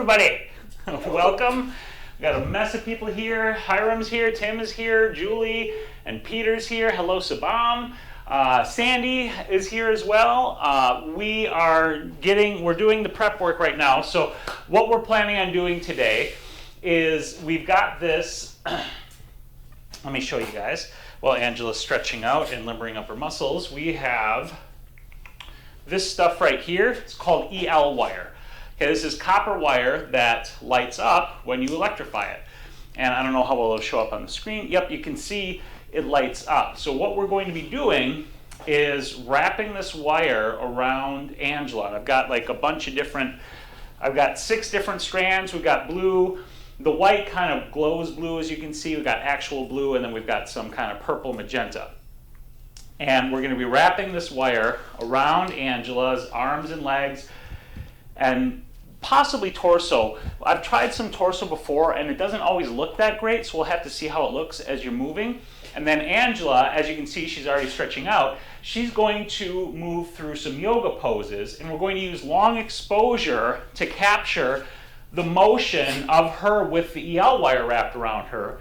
everybody. Welcome. We got a mess of people here. Hiram's here, Tim is here, Julie and Peter's here. Hello, Sabam. Sandy is here as well. We're doing the prep work right now. So what we're planning on doing today is we've got this, let me show you guys. While Angela's stretching out and limbering up her muscles, we have this stuff right here. It's called EL wire. Okay, this is copper wire that lights up when you electrify it. And I don't know how well it'll show up on the screen. Yep, you can see it lights up. So what we're going to be doing is wrapping this wire around Angela. And I've got like a bunch of different, I've got 6 different strands. We've got blue. The white kind of glows blue, as you can see. We've got actual blue, and then we've got some kind of purple magenta. And we're going to be wrapping this wire around Angela's arms and legs and possibly torso. I've tried some torso before, and it doesn't always look that great, so we'll have to see how it looks as you're moving. And then Angela, as you can see, she's already stretching out. She's going to move through some yoga poses, and we're going to use long exposure to capture the motion of her with the EL wire wrapped around her,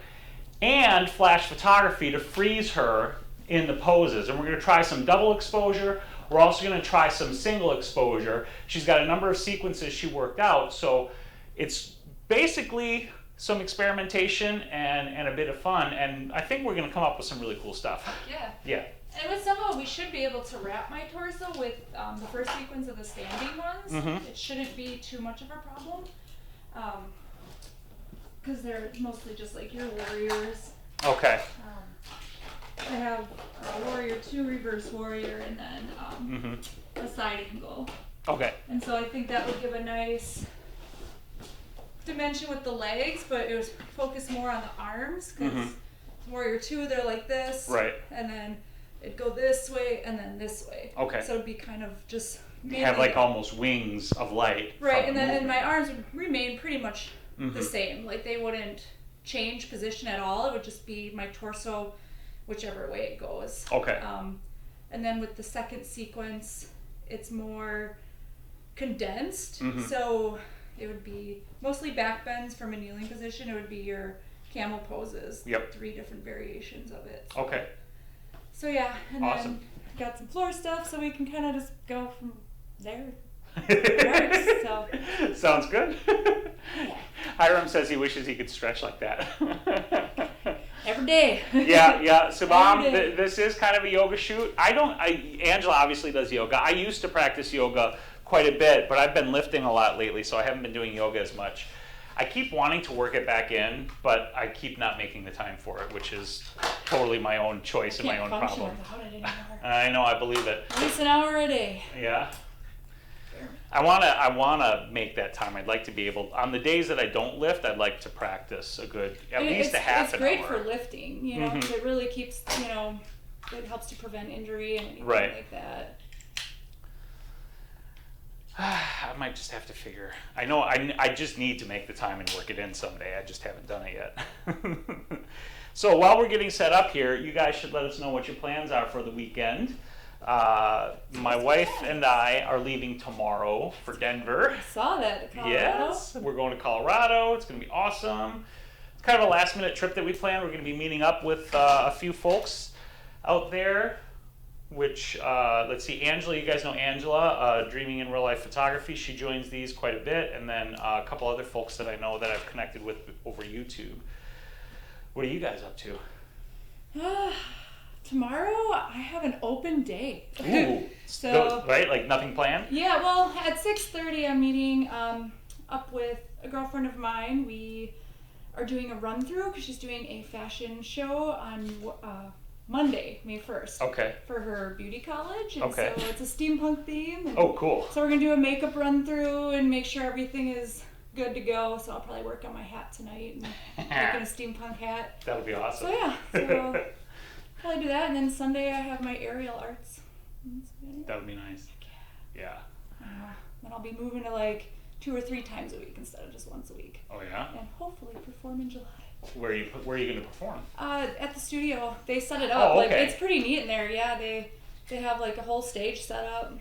and flash photography to freeze her in the poses. And we're going to try some double exposure. We're also going to try some single exposure. She's got a number of sequences she worked out, so it's basically some experimentation and a bit of fun, and I think we're going to come up with some really cool stuff. Yeah. Yeah. And with somehow we should be able to wrap my torso with the first sequence of the standing ones. Mm-hmm. It shouldn't be too much of a problem, because they're mostly just like your warriors. Okay. I have a warrior 2, reverse warrior, and then a side angle. Okay. And so I think that would give a nice dimension with the legs, but it was focused more on the arms, because warrior 2, they're like this. Right. And then it'd go this way and then this way. Okay. So it'd be kind of just Have like almost wings of light. right, and then my arms would remain pretty much the same. Like they wouldn't change position at all. It would just be my torso whichever way it goes. Okay. And then with the second sequence, it's more condensed. So it would be mostly back bends from a kneeling position. It would be your camel poses. Yep. 3 different variations of it. Okay. So yeah, and Awesome. then got some floor stuff, so we can kind of just go from there. It works, so. Sounds good. Yeah. Hiram says he wishes he could stretch like that. Every day. Yeah. So, Mom, Every day. this is kind of a yoga shoot. Angela obviously does yoga. I used to practice yoga quite a bit, but I've been lifting a lot lately, so I haven't been doing yoga as much. I keep wanting to work it back in, but I keep not making the time for it, which is totally my own choice and my own problem. Without it anymore. I know, I believe it. At least an hour a day. Yeah. I wanna make that time. I'd like to be able, on the days that I don't lift, I'd like to practice at least a half an hour. It's great for lifting, you know, 'cause it really keeps, it helps to prevent injury and anything like that. I might just have to figure. I know I just need to make the time and work it in someday. I just haven't done it yet. So while we're getting set up here, you guys should let us know what your plans are for the weekend. My wife and I are leaving tomorrow for Denver. I saw that, Colorado. Yes, we're going to Colorado. It's going to be awesome. It's kind of a last minute trip that we planned. We're going to be meeting up with a few folks out there, which, let's see, Angela, you guys know Angela, Dreaming in Real Life Photography. She joins these quite a bit. And then a couple other folks that I know that I've connected with over YouTube. What are you guys up to? Tomorrow, I have an open day. Ooh, so right? Like nothing planned? Yeah, well, at 6:30, I'm meeting up with a girlfriend of mine. We are doing a run-through because she's doing a fashion show on Monday, May 1st. Okay. For her beauty college. And Okay. so it's a steampunk theme. And oh, cool. so we're going to do a makeup run-through and make sure everything is good to go. So I'll probably work on my hat tonight and make a steampunk hat. That would be awesome. So yeah, so probably do that. And then Sunday I have my aerial arts. That would be nice. Yeah. Then I'll be moving to like 2 or 3 times a week instead of just once a week. Oh yeah? And hopefully perform in July. Where are you going to perform? At the studio. They set it up. Oh, okay. Like it's pretty neat in there. Yeah, they have like a whole stage set up.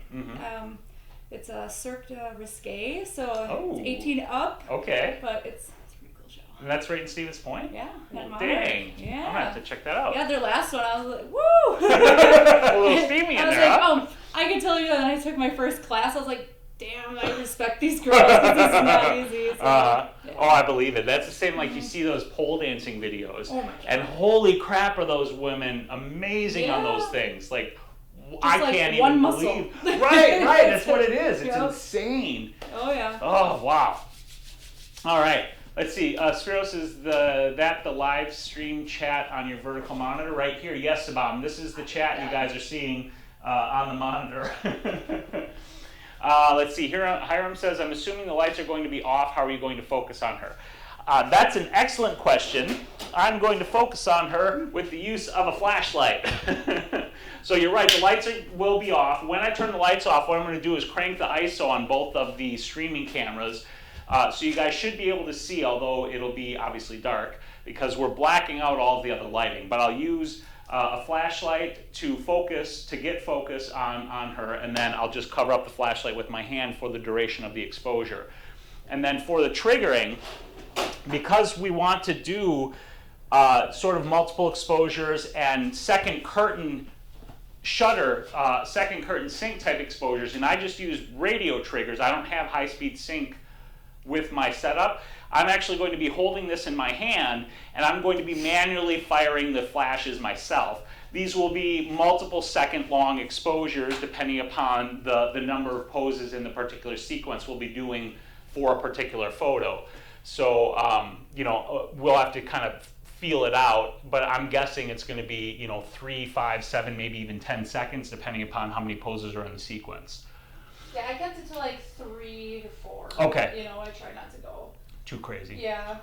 It's a Cirque du Risque, so Oh. it's 18 up. Okay. But it's a pretty cool show. And that's right in Stevens Point? Yeah. Dang. Yeah. I'm going to have to check that out. Yeah, their last one, I was like, woo! A little steamy in I was there, like, huh? I can tell you that I took my first class, I was like, damn, I respect these girls, because this is not easy. So, yeah. Oh, I believe it. That's the same, like, you see those pole dancing videos. Oh my God. And holy crap are those women amazing on those things. Like, I like can't one even muscle. believe. Right, that's what it is. It's Yep. insane. Oh, yeah. Oh, wow. All right. Let's see. Spyros, is the live stream chat on your vertical monitor right here? Yes, Sabam. This is the chat you guys are seeing on the monitor. Let's see. Here, Hiram says, I'm assuming the lights are going to be off. How are you going to focus on her? That's an excellent question. I'm going to focus on her with the use of a flashlight. So you're right, the lights will be off. When I turn the lights off, what I'm going to do is crank the ISO on both of the streaming cameras. So you guys should be able to see, although it'll be obviously dark, because we're blacking out all of the other lighting. But I'll use a flashlight to get focus on her, and then I'll just cover up the flashlight with my hand for the duration of the exposure. And then for the triggering, because we want to do sort of multiple exposures and second curtain shutter, second curtain sync type exposures, and I just use radio triggers. I don't have high-speed sync with my setup. I'm actually going to be holding this in my hand, and I'm going to be manually firing the flashes myself. These will be multiple second long exposures depending upon the number of poses in the particular sequence we'll be doing for a particular photo. So, you know, we'll have to kind of feel it out, but I'm guessing it's going to be, you know, 3, 5, 7, maybe even 10 seconds, depending upon how many poses are in the sequence. Yeah, I kept it to like 3 to 4. Okay. You know, I try not to go too crazy. Yeah.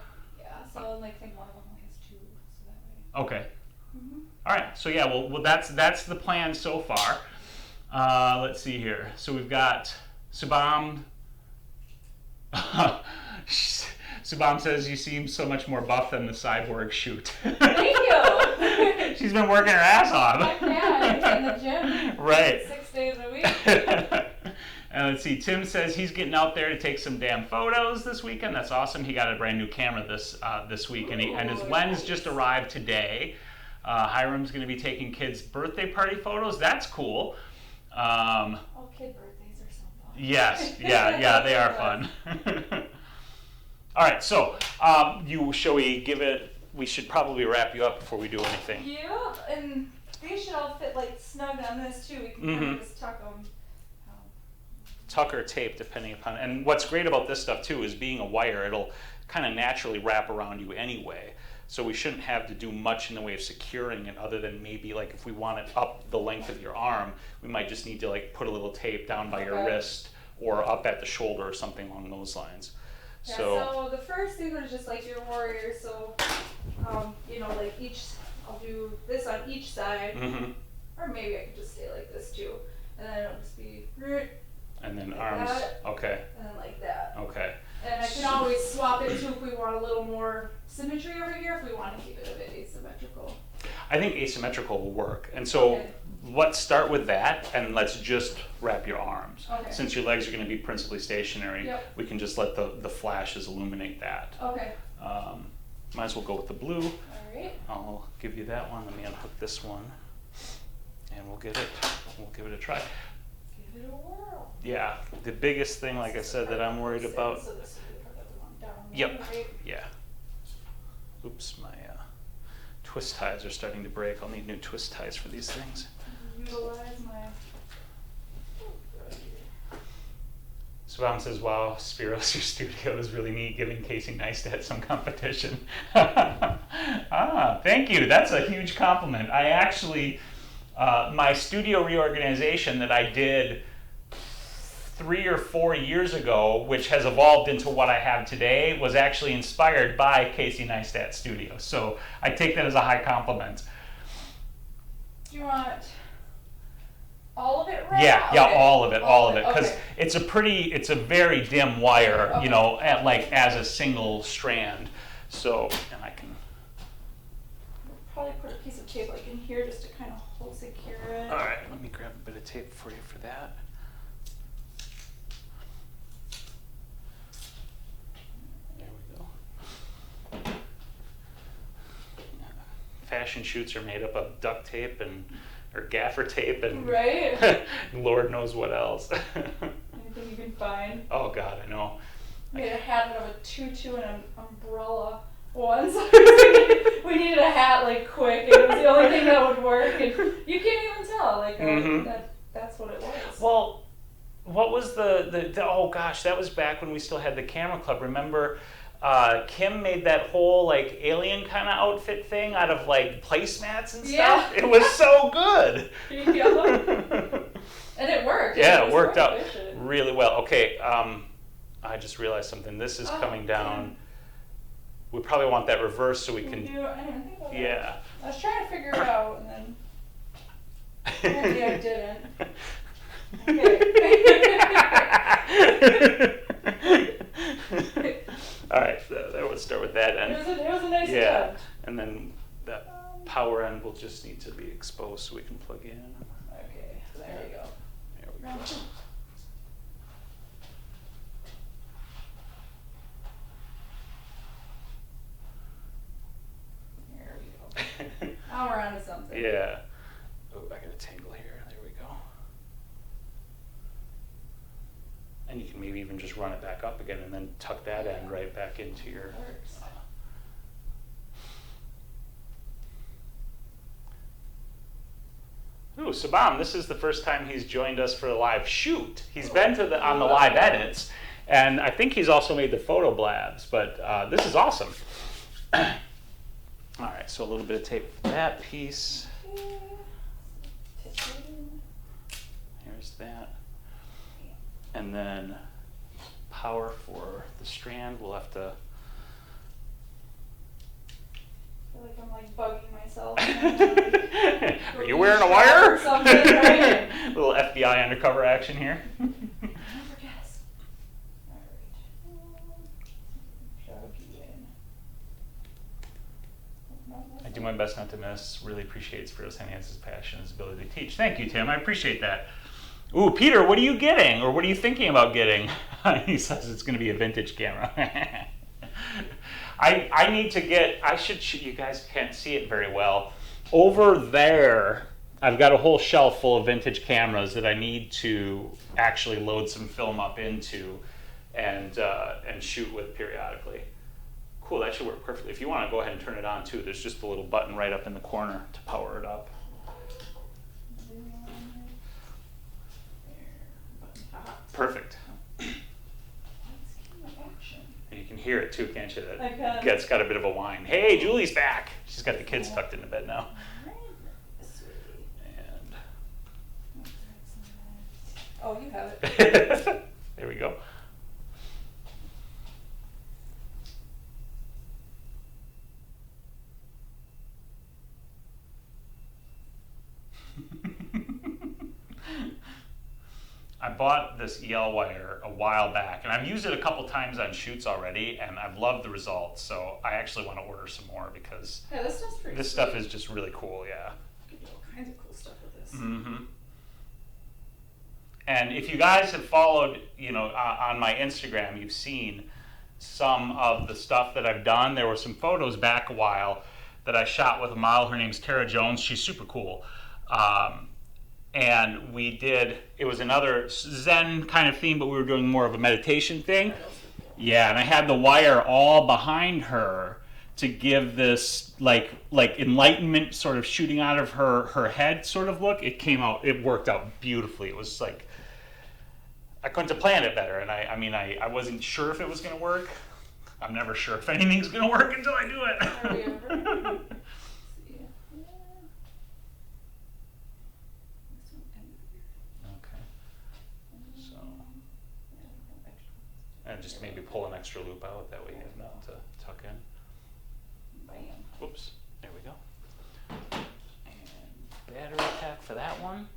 So like, I think one of them only has 2, so that way. Okay. All right. So yeah, well, that's the plan so far. Let's see here. So we've got Subham. Subham says you seem so much more buff than the cyborg shoot. Thank you. She's been working her ass off. Yeah, I'm in the gym. Right. 6 days a week. And let's see, Tim says he's getting out there to take some damn photos this weekend. That's awesome. He got a brand new camera this week, and his lens just arrived today. Hiram's going to be taking kids' birthday party photos. That's cool. Oh, kid birthdays are so fun. Yes, yeah, they are fun. All right, so we should probably wrap you up before we do anything. Yeah, and they should all fit like snug on this too. We can kind of just tuck them. Tuck or tape, depending upon. And what's great about this stuff too is being a wire, it'll kind of naturally wrap around you anyway. So we shouldn't have to do much in the way of securing it, other than maybe like if we want it up the length of your arm, we might just need to like put a little tape down by your wrist or up at the shoulder or something along those lines. Yeah, so the first thing was just like your warrior. So, you know, like I'll do this on each side, or maybe I could just stay like this too, and then it'll just be. And then like arms, that, okay. And then like that. Okay. And I can always swap it too if we want a little more symmetry over here, if we want to keep it a bit asymmetrical. I think asymmetrical will work. And so let's start with that, and let's just wrap your arms. Okay. Since your legs are going to be principally stationary, we can just let the flashes illuminate that. Okay. Might as well go with the blue. All right. I'll give you that one. Let me unhook this one, and we'll give it a try. Give it a whirl. Yeah, the biggest thing, like I said, that I'm worried about. So this would be the one down. Yep. Right? Yeah. Oops, my twist ties are starting to break. I'll need new twist ties for these things. Utilize my. Svam says, wow, Spyros, your studio is really neat, giving Casey Neistat some competition. Thank you. That's a huge compliment. I actually, my studio reorganization that I did 3 or 4 years ago, which has evolved into what I have today, was actually inspired by Casey Neistat Studio. So I take that as a high compliment. Do you want all of it red? Yeah, okay. all of it, because okay. it's a very dim wire, Okay. you know, as a single strand. So, and I can probably put a piece of tape like in here just to kind of hold secure it. All right, let me grab a bit of tape for you for that. fashion shoots are made up of duct tape or gaffer tape and right. Lord knows what else. Anything you can find. Oh God, I know. Made a hat out of a tutu and an umbrella once. We needed a hat like quick, and it was the only thing that would work. And you can't even tell, like that's what it was. Well, what was the oh gosh, that was back when we still had the camera club. Remember, Kim made that whole like alien kind of outfit thing out of like placemats and stuff. Yeah. It was so good. Yeah. And it worked. Yeah, it worked out efficient. really well. Okay, I just realized something. This is coming down. We probably want that reversed so we can. I didn't even think about Yeah. that. I was trying to figure it out, and then apparently I didn't. Okay. All right, so there we'll start with that end. It was a nice Yeah, attempt. and then that power end will just need to be exposed so we can plug in. Okay, there we go. There we go. There we go. Now we're onto something. Yeah. Oh, I got a tangle here. There we go. And you can maybe even just run it back up again and then tuck that end right back into your. Works. Ooh, Sabam, this is the first time he's joined us for a live shoot. He's been to on the live edits, and I think he's also made the photo blabs, but this is awesome. All right, so a little bit of tape for that piece. Here's that. And then power for the strand. We'll have to. I feel like I'm like bugging myself. Are you wearing a wire? Or something, right? Little FBI undercover action here. Never guess. Alright. I do my best not to miss. Really appreciate Spyros Heniadis' passion and his ability to teach. Thank you, Tim. I appreciate that. Ooh, Peter, what are you getting? Or what are you thinking about getting? He says it's going to be a vintage camera. I need to get, I should shoot, you guys can't see it very well. Over there, I've got a whole shelf full of vintage cameras that I need to actually load some film up into and shoot with periodically. Cool, that should work perfectly. If you want to go ahead and turn it on too, there's just a little button right up in the corner to power it up. Perfect. And you can hear it too, can't you? I can. It's got a bit of a whine. Hey, Julie's back. She's got the kids tucked into bed now. And oh, you have it. there we go. I bought this EL wire a while back, and I've used it a couple times on shoots already, and I've loved the results. So I actually want to order some more because yeah, this stuff's pretty this stuff is just really cool. Yeah. Give you all kinds of cool stuff with this. Mm-hmm. And if you guys have followed, on my Instagram, you've seen some of the stuff that I've done. There were some photos back a while that I shot with a model. Her name's Tara Jones. She's super cool. And we did, it was another Zen kind of theme, but we were doing more of a meditation thing. Yeah, and I had the wire all behind her to give this like enlightenment sort of shooting out of her head sort of look. It worked out beautifully. It was like, I couldn't have planned it better. And I wasn't sure if it was going to work. I'm never sure if anything's going to work until I do it. And just maybe pull an extra loop out, that way you have nothing to tuck in. Bam. Whoops, there we go. And battery pack for that one.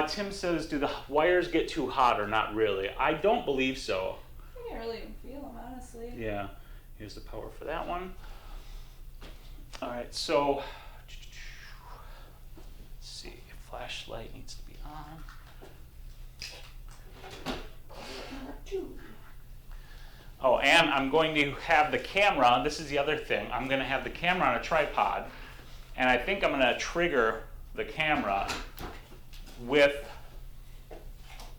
Tim says, do the wires get too hot or not really? I don't believe so. I can't really even feel them, honestly. Yeah, here's the power for that one. All right, so, let's see, flashlight needs to be on. Oh, and I'm going to have the camera, this is the other thing, I'm going to have the camera on a tripod, and I think I'm going to trigger the camera with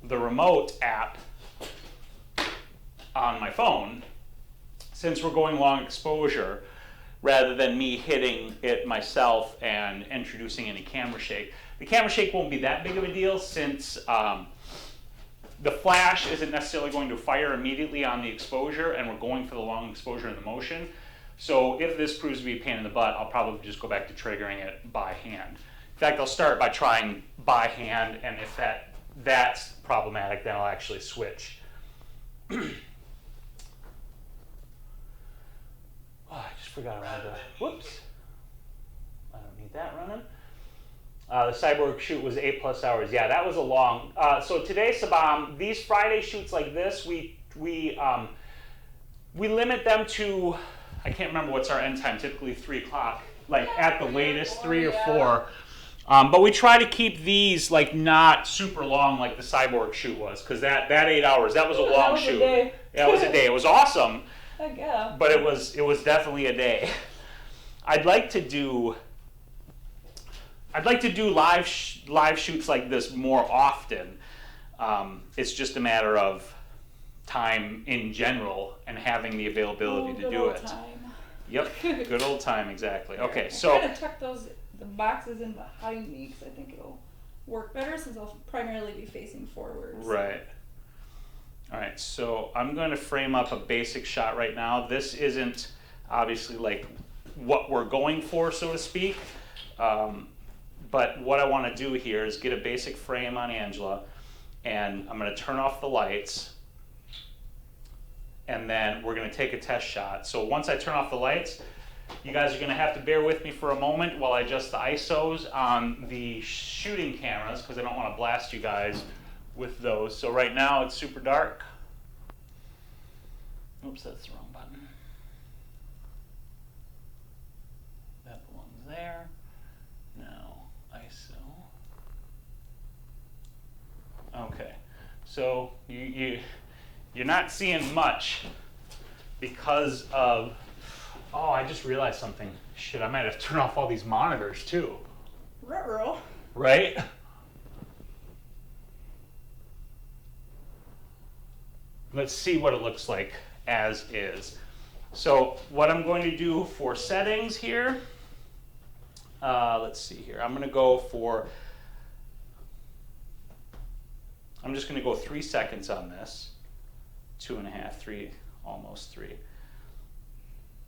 the remote app on my phone, since we're going long exposure, rather than me hitting it myself and introducing any camera shake. The camera shake won't be that big of a deal, since the flash isn't necessarily going to fire immediately on the exposure, and we're going for the long exposure and the motion. So if this proves to be a pain in the butt, I'll probably just go back to triggering it by hand. In fact, I'll start by trying by hand, and if that's problematic, then I'll actually switch. Oh, I just forgot about that. Whoops. I don't need that running. The Cyborg shoot was 8+ hours. Yeah, that was a long. So today, Sabam, these Friday shoots like this, we limit them to, I can't remember what's our end time, typically 3 o'clock, like at the latest, 3 or 4. But we try to keep these like not super long like the Cyborg shoot was, because that 8 hours, that was a long shoot. Yeah, it was a day. It was awesome. Heck yeah. But it was definitely a day. I'd like to do live shoots like this more often. It's just a matter of time in general and having the availability to do it. Time. Yep, good old time, exactly. Okay, I'm so gonna tuck the boxes in behind me because I think it'll work better since I'll primarily be facing forwards. right. All right, so I'm going to frame up a basic shot right now. This isn't obviously like what we're going for, so to speak. But what I want to do here is get a basic frame on Angela, and I'm going to turn off the lights, and then we're going to take a test shot. So once I turn off the lights, you guys are going to have to bear with me for a moment while I adjust the ISOs on the shooting cameras, because I don't want to blast you guys with those. So right now it's super dark. Oops, that's the wrong button. That belongs there. Now ISO. Okay, so you're not seeing much because of, oh, I just realized something. Shit, I might have to turn off all these monitors too. Ruh-roh. Right? Let's see what it looks like as is. So what I'm going to do for settings here, let's see here. I'm just going to go 3 seconds on this. 2.5, 3, almost 3.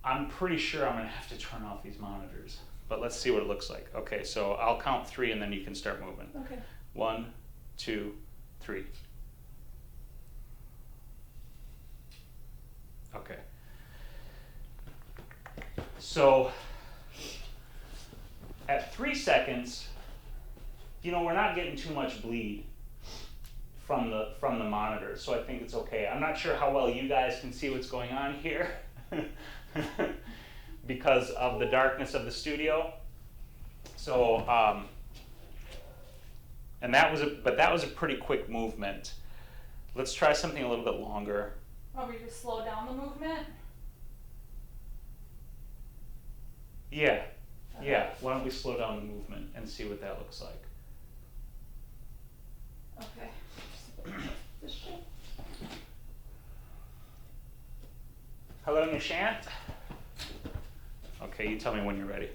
I'm pretty sure I'm going to have to turn off these monitors, but let's see what it looks like. Okay, so I'll count 3 and then you can start moving. Okay. 1, 2, 3. Okay. So at 3 seconds, we're not getting too much bleed from the monitor, so I think it's okay. I'm not sure how well you guys can see what's going on here because of the darkness of the studio. So that was a pretty quick movement. Let's try something a little bit longer. Want me to slow down the movement? Yeah. Yeah. Why don't we slow down the movement and see what that looks like? Okay. This shape. Hello, Nishant. Okay, you tell me when you're ready.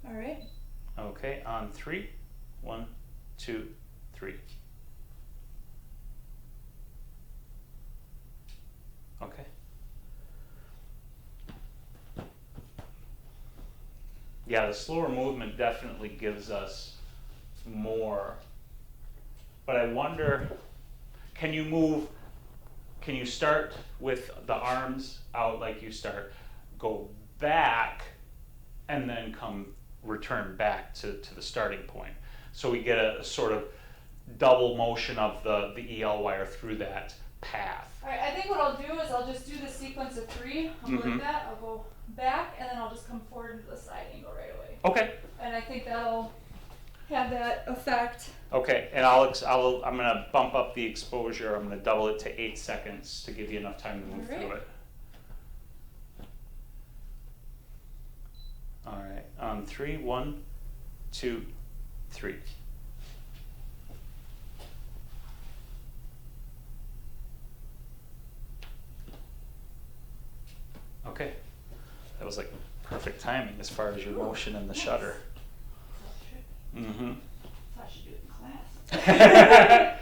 All right. Okay, on 3. 1, 2, 3. Okay. Yeah, the slower movement definitely gives us more. But I wonder, can you start with the arms out like you start, go back, and then return back to the starting point? So we get a sort of double motion of the EL wire through that path. All right, I think what I'll do is I'll just do the sequence of 3. I'll go like that, I'll go back, and then I'll just come forward into the side angle right away. Okay. And I think that'll have that effect. Okay, and I'm gonna bump up the exposure. I'm gonna double it to 8 seconds to give you enough time to move through it. All right, on 3, 1, 2, 3. Okay, that was like perfect timing as far as your motion and the shutter. Mm-hmm. I should do it in class.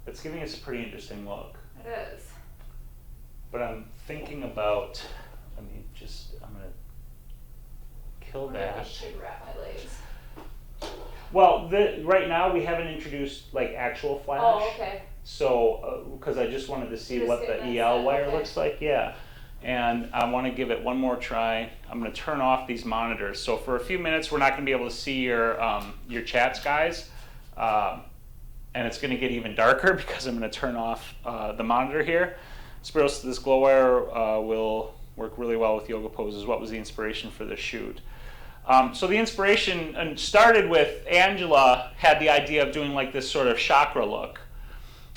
It's giving us a pretty interesting look. It is. But I'm thinking about, I'm gonna kill that. I should wrap my legs. Well, right now we haven't introduced like actual flash. Oh, okay. So, because I just wanted to see Just what get the that EL set, wire okay. looks like, yeah. And I want to give it one more try. I'm going to turn off these monitors. So for a few minutes, we're not going to be able to see your chats, guys. And it's going to get even darker because I'm going to turn off the monitor here. Spyros, this glow wire will work really well with yoga poses. What was the inspiration for this shoot? So the inspiration started with Angela had the idea of doing like this sort of chakra look.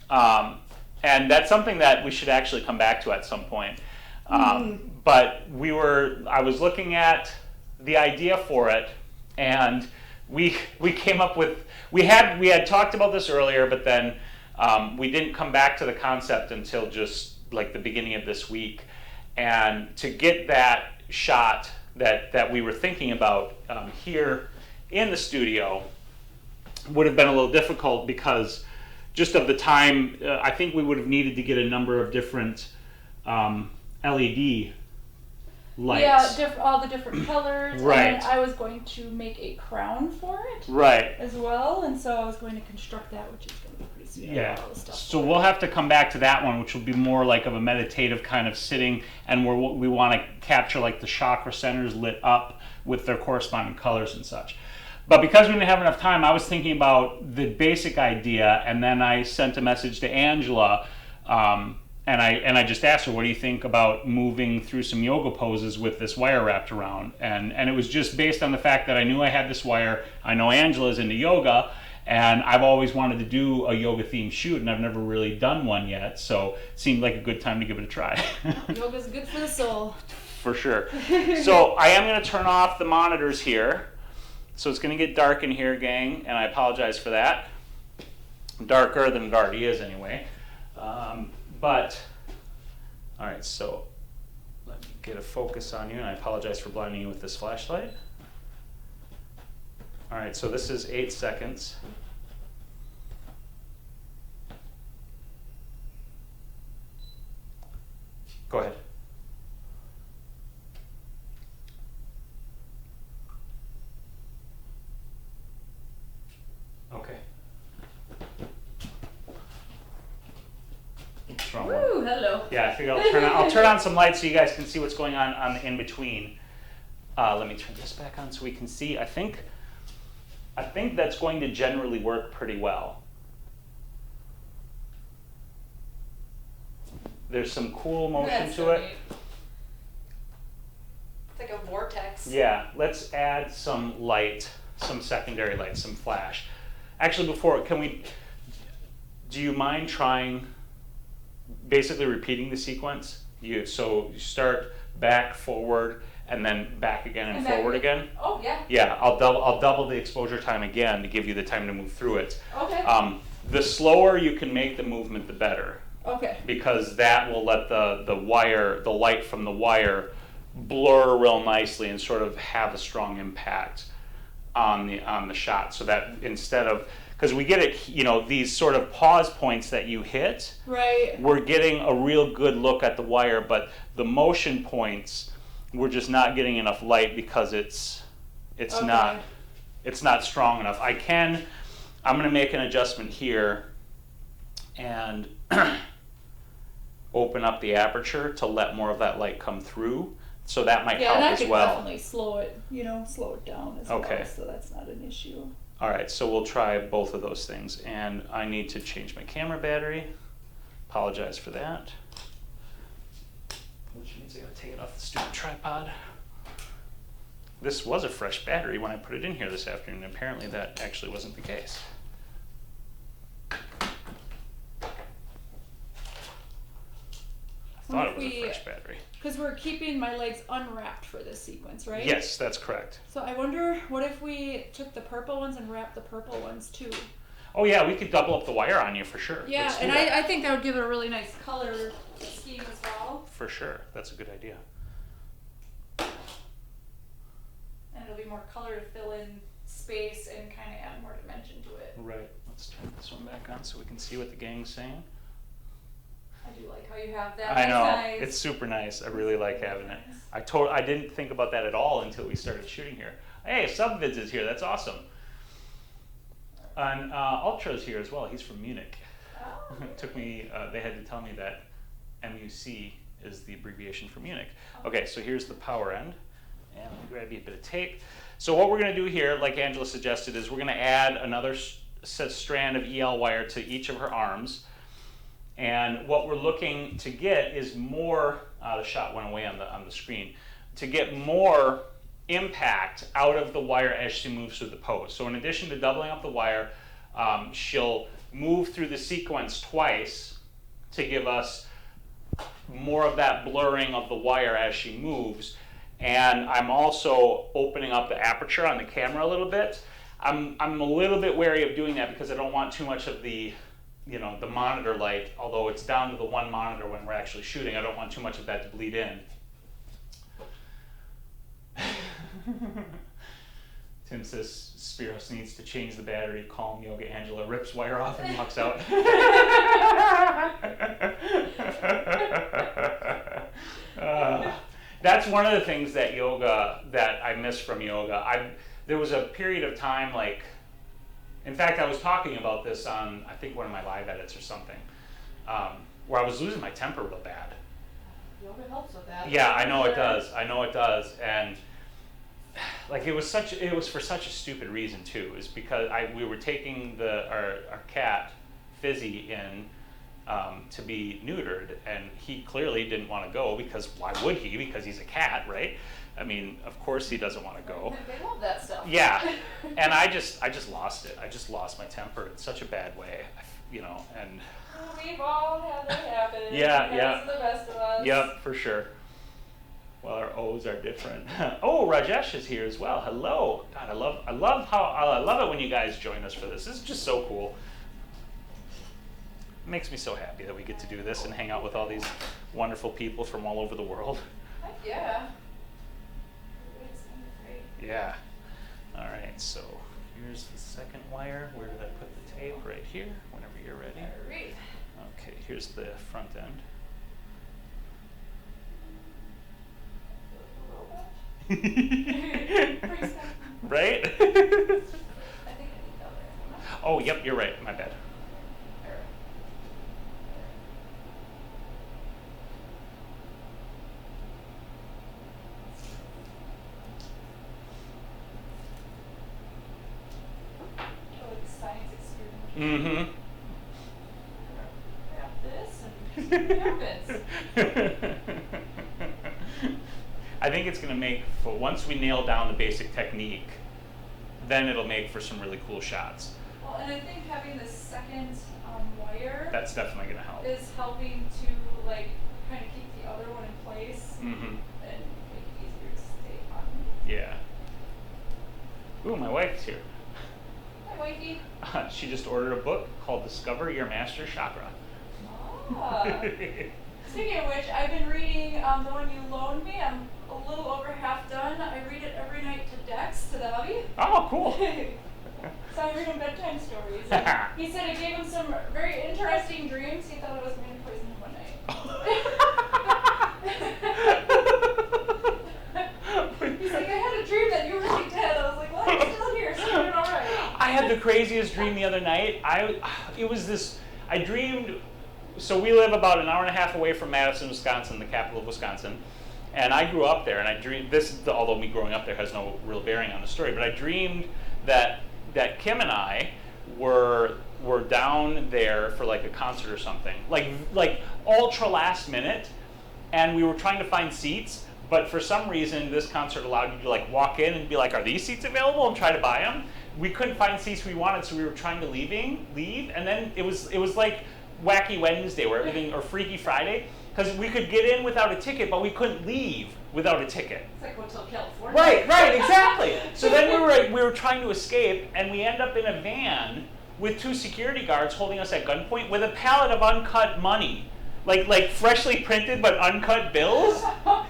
And that's something that we should actually come back to at some point. But I was looking at the idea for it, and we came up with, we had talked about this earlier, but then we didn't come back to the concept until just like the beginning of this week. And to get that shot that we were thinking about here in the studio would have been a little difficult because just of the time, I think we would have needed to get a number of different LED lights. Yeah, all the different colors. Right. And I was going to make a crown for it. Right. As well, and so I was going to construct that, which is going to be pretty sweet. Yeah. All the stuff So we'll have to come back to that one, which will be more like of a meditative kind of sitting, and where we want to capture like the chakra centers lit up with their corresponding colors and such. But because we didn't have enough time, I was thinking about the basic idea, and then I sent a message to Angela, and I just asked her, what do you think about moving through some yoga poses with this wire wrapped around? And it was just based on the fact that I knew I had this wire. I know Angela's into yoga, and I've always wanted to do a yoga themed shoot, and I've never really done one yet, so it seemed like a good time to give it a try. Yoga's good for the soul. For sure. So I am going to turn off the monitors here. So it's going to get dark in here, gang, and I apologize for that. Darker than it already is anyway. But, all right, so let me get a focus on you, and I apologize for blinding you with this flashlight. All right, so this is 8 seconds. Go ahead. Okay. Strong one. Woo, hello. Yeah, I figure I'll turn on some lights so you guys can see what's going on the in between. Let me turn this back on so we can see. I think that's going to generally work pretty well. There's some cool motion That's to so it. neat. It's like a vortex. Yeah, let's add some light, some secondary light, some flash. Actually, do you mind trying basically repeating the sequence? So you start back, forward, and then back again and forward again? Oh, yeah. Yeah, I'll double the exposure time again to give you the time to move through it. Okay. The slower you can make the movement, the better. Okay. Because that will let the light from the wire blur real nicely and sort of have a strong impact on the shot. So that instead of, because we get it, these sort of pause points that you hit, Right. we're getting a real good look at the wire, but the motion points, we're just not getting enough light because it's Okay. not strong enough. I'm going to make an adjustment here and open up the aperture to let more of that light come through. So that might help and I as can well. definitely slow it down as Okay. well, so that's not an issue. All right, so we'll try both of those things. And I need to change my camera battery. Apologize for that. Which means I gotta take it off the stupid tripod. this was a fresh battery when I put it in here this afternoon. Apparently that actually wasn't the case. I thought it was a fresh battery. Because we're keeping my legs unwrapped for this sequence, right? Yes, that's correct. So I wonder, what if we took the purple ones and wrapped the purple ones too? Oh yeah, we could double up the wire on you for sure. Yeah, and I think that would give it a really nice color scheme as well. For sure, that's a good idea. And it'll be more color to fill in space and kind of add more dimension to it. Right, let's turn this one back on so we can see what the gang's saying. I do like how you have that. I know, nice. it's super nice. I really like having it. I didn't think about that at all until we started shooting here. Hey, Subvids is here, that's awesome. And Ultra's here as well, he's from Munich. Oh. It took me, they had to tell me that MUC is the abbreviation for Munich. Okay, so here's the power end. And let me grab you a bit of tape. So what we're gonna do here, like Angela suggested, is we're gonna add another strand of EL wire to each of her arms. And what we're looking to get is more, the shot went away on the screen, to get more impact out of the wire as she moves through the pose. So in addition to doubling up the wire, she'll move through the sequence twice to give us more of that blurring of the wire as she moves. And I'm also opening up the aperture on the camera a little bit. I'm a little bit wary of doing that because I don't want too much of the, you know, the monitor light, although it's down to the one monitor when we're actually shooting. I don't want too much of that to bleed in. Tim says Spyros needs to change the battery. Calm yoga. Angela rips wire off and walks out. That's one of the things that I miss from yoga. There was a period of time, like, in fact, I was talking about this on, I think, one of my live edits or something, where I was losing my temper real bad. Yoga helps with that. Yeah, I know it does. I know it does. And like it was for such a stupid reason too. Is because we were taking our cat Fizzy in to be neutered, and he clearly didn't want to go because why would he? Because he's a cat, right? I mean, of course he doesn't want to go. They love that stuff. Yeah, and I just lost it. I just lost my temper in such a bad way, you know. And we've all had that happen. Yeah, yeah. That's the best of us. Yep, for sure. Well, our O's are different. Oh, Rajesh is here as well. Hello. God, I love it when you guys join us for this. This is just so cool. It makes me so happy that we get to do this and hang out with all these wonderful people from all over the world. Heck yeah. Yeah. All right, so here's the second wire. Where did I put the tape? Right here, whenever you're ready. All right. Okay, here's the front end. Right? I think I need that. Oh, yep, you're right. My bad. Mm-hmm. Grab this and happens. I think it's going to make, once we nail down the basic technique, then it'll make for some really cool shots. Well, and I think having the second wire that's definitely going to help. Is helping to like kind of keep the other one in place Mm-hmm. and make it easier to stay on. Yeah. Ooh, my wife's here. Hi, wifey. She just ordered a book called Discover Your Master Chakra. Ah. Speaking of which, I've been reading the one you loaned me. I'm a little over half done. I read it every night to Dex, to the hubby. Oh, cool. So I read him bedtime stories. And he said it gave him some very interesting dreams. He thought I was going to poison him one night. He's like, I had a dream that you were really dead. I was like, well, I'm still here, so you're doing all right. I had the craziest dream the other night. I dreamed, so we live about an hour and a half away from Madison, Wisconsin, the capital of Wisconsin. And I grew up there, and I dreamed, although me growing up there has no real bearing on the story, but I dreamed that Kim and I were down there for like a concert or something, like ultra last minute, and we were trying to find seats, But for some reason, this concert allowed you to like walk in and be like, are these seats available? And try to buy them. We couldn't find seats we wanted, so we were trying to leave. And then it was like Wacky Wednesday where everything, or Freaky Friday, because we could get in without a ticket, but we couldn't leave without a ticket. It's like Hotel California. Right, exactly. So then we were trying to escape, and we end up in a van with 2 security guards holding us at gunpoint with a pallet of uncut money. Like freshly printed but uncut bills.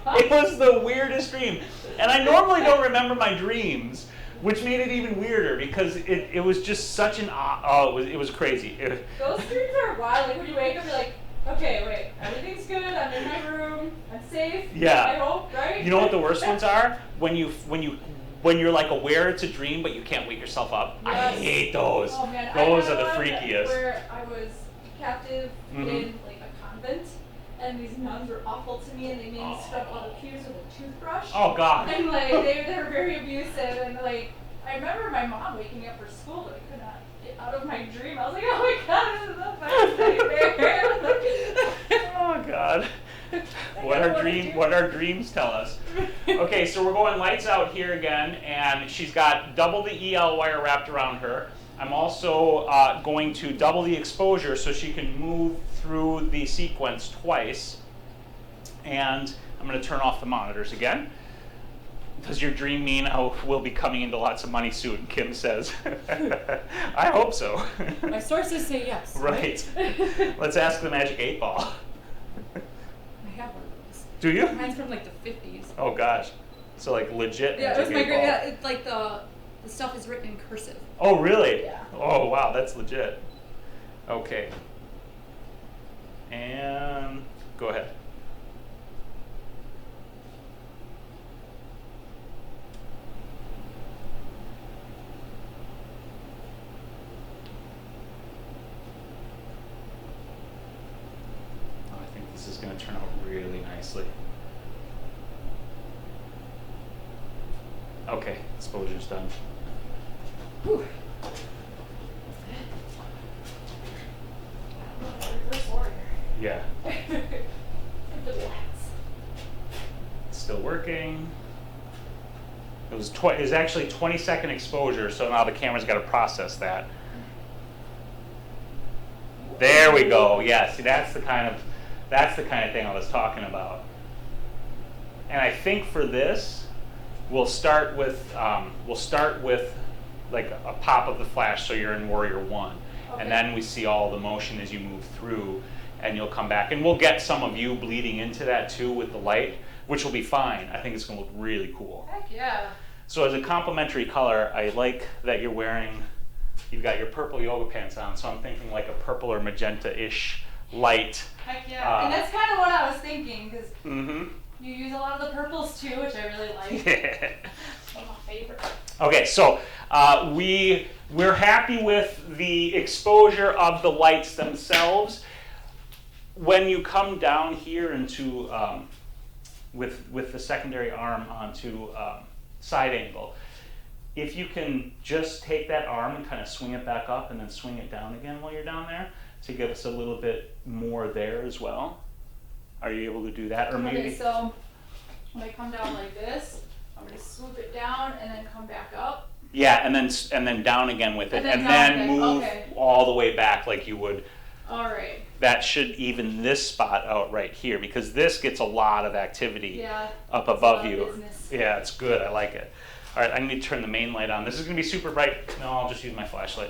It was the weirdest dream. And I normally don't remember my dreams, which made it even weirder because it was just such an it was crazy. Those dreams are wild. Like when you wake up, you're like, okay, wait, everything's good. I'm in my room. I'm safe. Yeah. I hope, right? You know what the worst ones are? When you're like aware it's a dream but you can't wake yourself up. Yes. I hate those. Oh man, those are the freakiest. Where I was captive in like a convent, and these nuns were awful to me, and they made me scrub all the pews with a toothbrush. Oh God. And like they were very abusive, and like I remember my mom waking up for school, but I could not get out of my dream. I was like, oh my God, this is the best nightmare. Oh God. What our dreams tell us. Okay, so we're going lights out here again, and she's got double the EL wire wrapped around her. I'm also going to double the exposure so she can move through the sequence twice. And I'm going to turn off the monitors again. Does your dream mean we'll be coming into lots of money soon, Kim says. I hope so. My sources say yes. Right. Let's ask the Magic 8 Ball. I have one of those. Do you? Mine's from like the 50s. Oh gosh. So like legit Yeah, Magic it was my 8 great. Ball. Yeah, it's like the stuff is written in cursive. Oh really? Yeah. Oh wow, that's legit. Okay. And go ahead. I think this is going to turn out really nicely. Okay, exposure's done. Whew. Reverse warrior. Yeah. Relax. It's still working. It was actually 20-second exposure, so now the camera's got to process that. There we go. Yeah, see that's the kind of thing I was talking about. And I think for this, we'll start with like a pop of the flash, so you're in Warrior 1, okay. And then we see all the motion as you move through, and you'll come back, and we'll get some of you bleeding into that too with the light, which will be fine. I think it's going to look really cool. Heck yeah. So as a complementary color, I like that you've got your purple yoga pants on, so I'm thinking like a purple or magenta-ish light. Heck yeah. And that's kind of what I was thinking, because you use a lot of the purples too, which I really like. Yeah. One of my favorites. Okay, so we're happy with the exposure of the lights themselves. When you come down here into with the secondary arm onto side angle, if you can just take that arm and kind of swing it back up and then swing it down again while you're down there to give us a little bit more there as well. Are you able to do that? Or maybe. Okay, so when I come down like this, I'm going to swoop it down and then come back up. Yeah, and then down again with it, and then move all the way back like you would. All right. That should even this spot out right here, because this gets a lot of activity up above you. Business. Yeah, it's good. I like it. All right, I need to turn the main light on. This is going to be super bright. No, I'll just use my flashlight.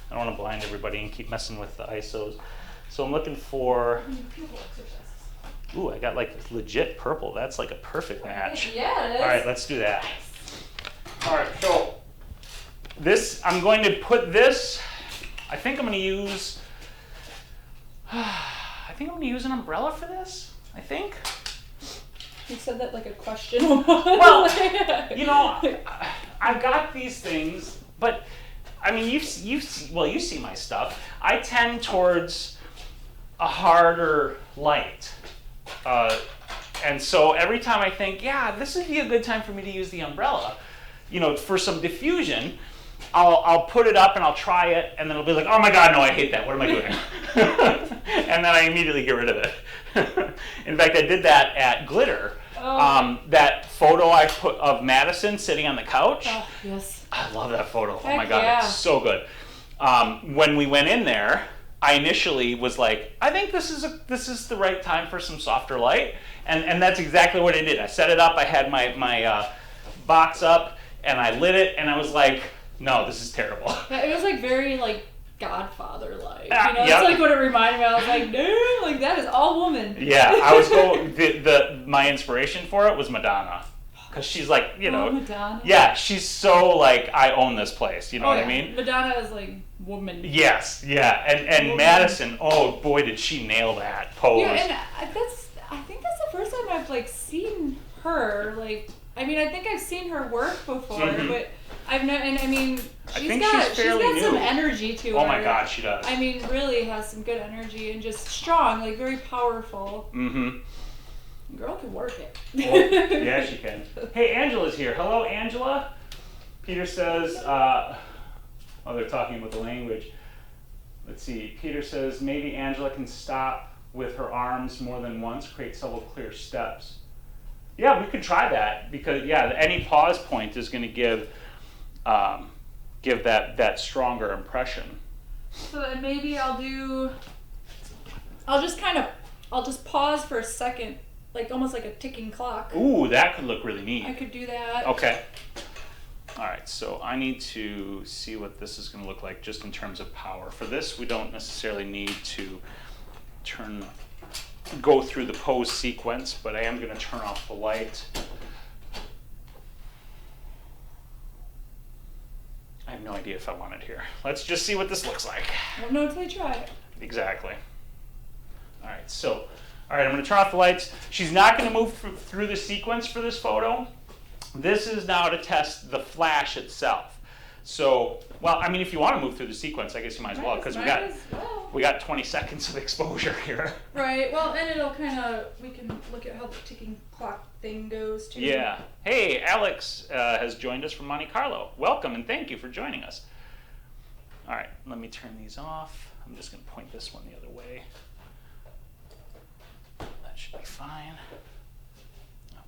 I don't want to blind everybody and keep messing with the ISOs. So I'm looking for. Ooh, I got like legit purple. That's like a perfect match. Yeah, it is. All right, let's do that. All right, so this, I'm going to put this, I think I'm going to use an umbrella for this, I think. You said that like a question. Well, you know, I've got these things, but I mean, you see my stuff. I tend towards a harder light. And so every time I think, yeah, this would be a good time for me to use the umbrella, you know, for some diffusion, I'll put it up and I'll try it, and then I'll be like, oh my God, no, I hate that. What am I doing? And then I immediately get rid of it. In fact, I did that at Glitter. That photo I put of Madison sitting on the couch. Oh, yes. I love that photo. Heck Oh my God, yeah. it's so good. When we went in there, I initially was like, I think this is the right time for some softer light, and that's exactly what I did. I set it up. I had my box up, and I lit it, and I was like, no, this is terrible. Yeah, it was like very like Godfather-like. Ah, You know, yep. that's like what it reminded me of. I was like, no, like that is all woman. Yeah, I was going. My inspiration for it was Madonna, because she's like, you know, Madonna. yeah, she's so like, I own this place. You know what I mean? Madonna is like woman. Yes, yeah, and Woman. Madison, oh boy, did she nail that pose. Yeah, and I think that's the first time I've like seen her. Like, I mean, I think I've seen her work before, Mhm. but I've no, and I mean, she's think got she's fairly some new. energy to her. Oh my God, she does. I mean, really has some good energy and just strong, like very powerful. Mm-hmm. Girl can work it. Well, yeah, she can. Hey, Angela's here. Hello, Angela. Peter says, oh, they're talking about the language. Let's see. Peter says, maybe Angela can stop with her arms more than once, create several clear steps. Yeah, we could try that, because, yeah, any pause point is going to give that stronger impression. So then maybe I'll just pause for a second, like almost like a ticking clock. Ooh, that could look really neat. I could do that. Okay. All right, so I need to see what this is going to look like just in terms of power. For this, we don't necessarily need to go through the pose sequence, but I am going to turn off the light. I have no idea if I want it here. Let's just see what this looks like. I don't know until I try it. Exactly. All right, so, all right, I'm going to turn off the lights. She's not going to move through the sequence for this photo. This is now to test the flash itself. So, well, I mean, if you want to move through the sequence, I guess you might as well, because we got 20 seconds of exposure here. Right. Well, and it'll kind of, we can look at how the ticking clock thing goes too. Yeah. Hey, Alex has joined us from Monte Carlo. Welcome and thank you for joining us. All right, let me turn these off. I'm just going to point this one the other way. That should be fine.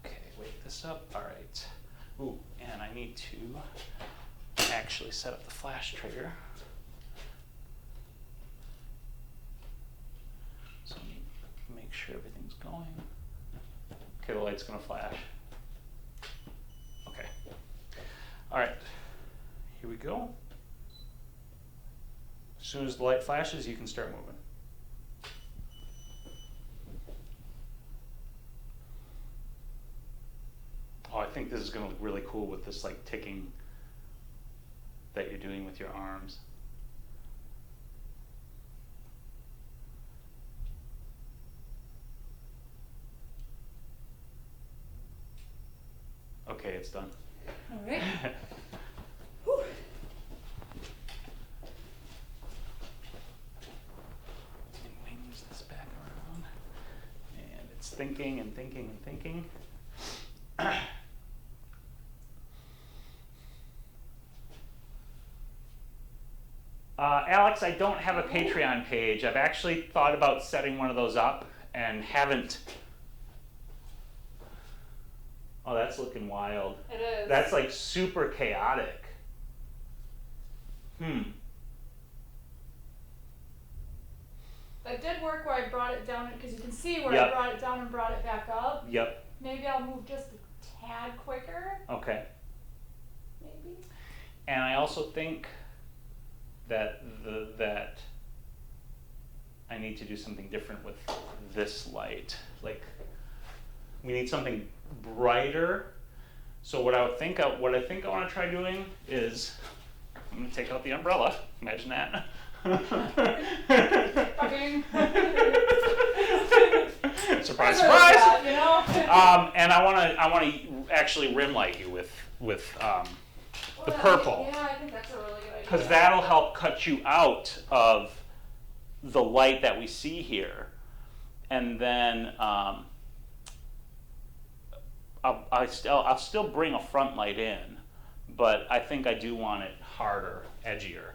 Okay, wake this up. All right. Ooh, and I need to actually set up the flash trigger. So I need to make sure everything's going. Okay, the light's gonna flash. Okay. All right, here we go. As soon as the light flashes, you can start moving. Oh, I think this is gonna look really cool with this like ticking that you're doing with your arms. Okay, it's done. All right. Whew. And wings this back around. And it's thinking and thinking and thinking. Alex, I don't have a Patreon page. I've actually thought about setting one of those up and haven't. Oh, that's looking wild. It is. That's like super chaotic. That did work where I brought it down, because you can see where Yep. I brought it down and brought it back up. Yep. Maybe I'll move just a tad quicker. Okay. Maybe. And I also think that that I need to do something different with this light. Like, we need something brighter. So what I think I want to try doing is, I'm going to take out the umbrella. Imagine that. Fucking. Surprise, surprise! That, you know? And I want to actually rim light you with the purple. Yeah, I think that's a really good idea. Because that'll help cut you out of the light that we see here. And then I'll still bring a front light in, but I think I do want it harder, edgier.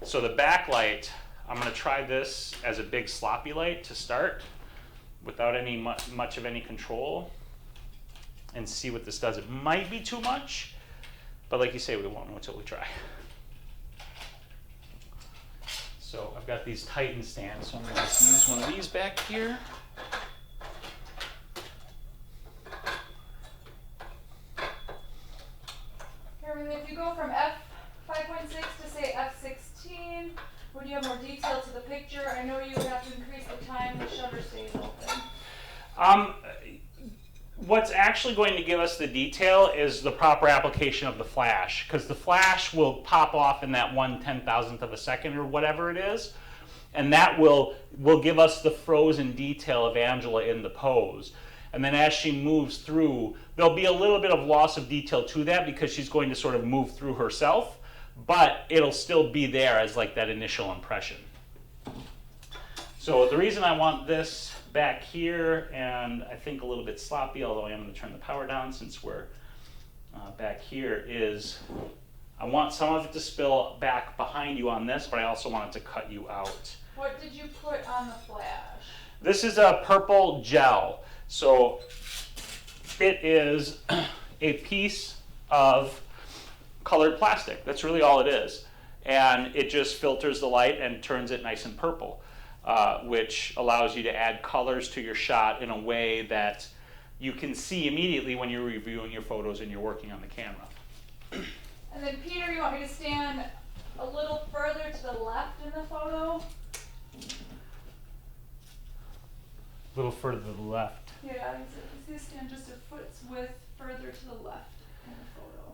So the backlight, I'm going to try this as a big sloppy light to start without any much of any control. and see what this does. It might be too much, but like you say, we won't know until we try. So I've got these Titan stands, so I'm going to use one of these back here. If you go from f5.6 to say f16, would you have more detail to the picture? I know you would have to increase the time the shutter stays open. What's actually going to give us the detail is the proper application of the flash, because the flash will pop off in that 1/10,000th of a second or whatever it is, and that will give us the frozen detail of Angela in the pose. And then as she moves through, there'll be a little bit of loss of detail to that because she's going to sort of move through herself, but it'll still be there as like that initial impression. So the reason I want this back here, and I think a little bit sloppy, although I am going to turn the power down since we're back here, is I want some of it to spill back behind you on this, but I also want it to cut you out. What did you put on the flash? This is a purple gel. So it is a piece of colored plastic. That's really all it is. And it just filters the light and turns it nice and purple, which allows you to add colors to your shot in a way that you can see immediately when you're reviewing your photos and you're working on the camera. And then Peter, you want me to stand a little further to the left in the photo? A little further to the left. Yeah, you stand just a foot's width further to the left in the photo.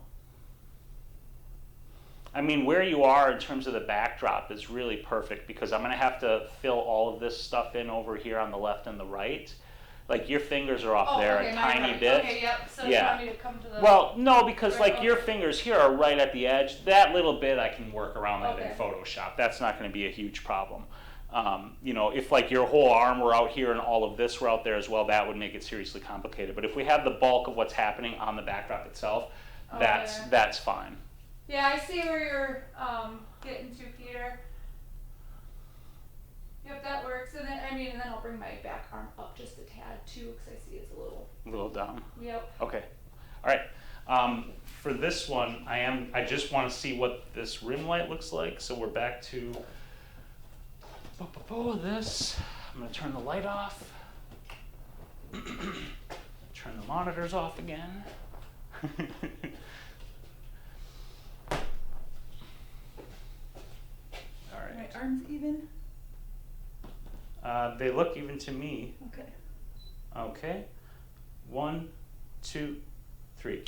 I mean, where you are in terms of the backdrop is really perfect because I'm going to have to fill all of this stuff in over here on the left and the right. Like your fingers are off there a tiny bit. Okay, yep. So yeah. You want me to come to the... Well, no, because right, like your fingers here are right at the edge. That little bit I can work around that in Okay. Photoshop. That's not going to be a huge problem. You know, if like your whole arm were out here and all of this were out there as well, that would make it seriously complicated. But if we have the bulk of what's happening on the backdrop itself, that's fine. Yeah, I see where you're getting to, Peter. Yep, that works. And then and then I'll bring my back arm up just a tad too, because I see it's a little down. Yep. Okay. All right. For this one, I just want to see what this rim light looks like. So we're back to this. I'm going to turn the light off. Turn the monitors off again. All right. My arms even? They look even to me. Okay. Okay. 1, 2, 3.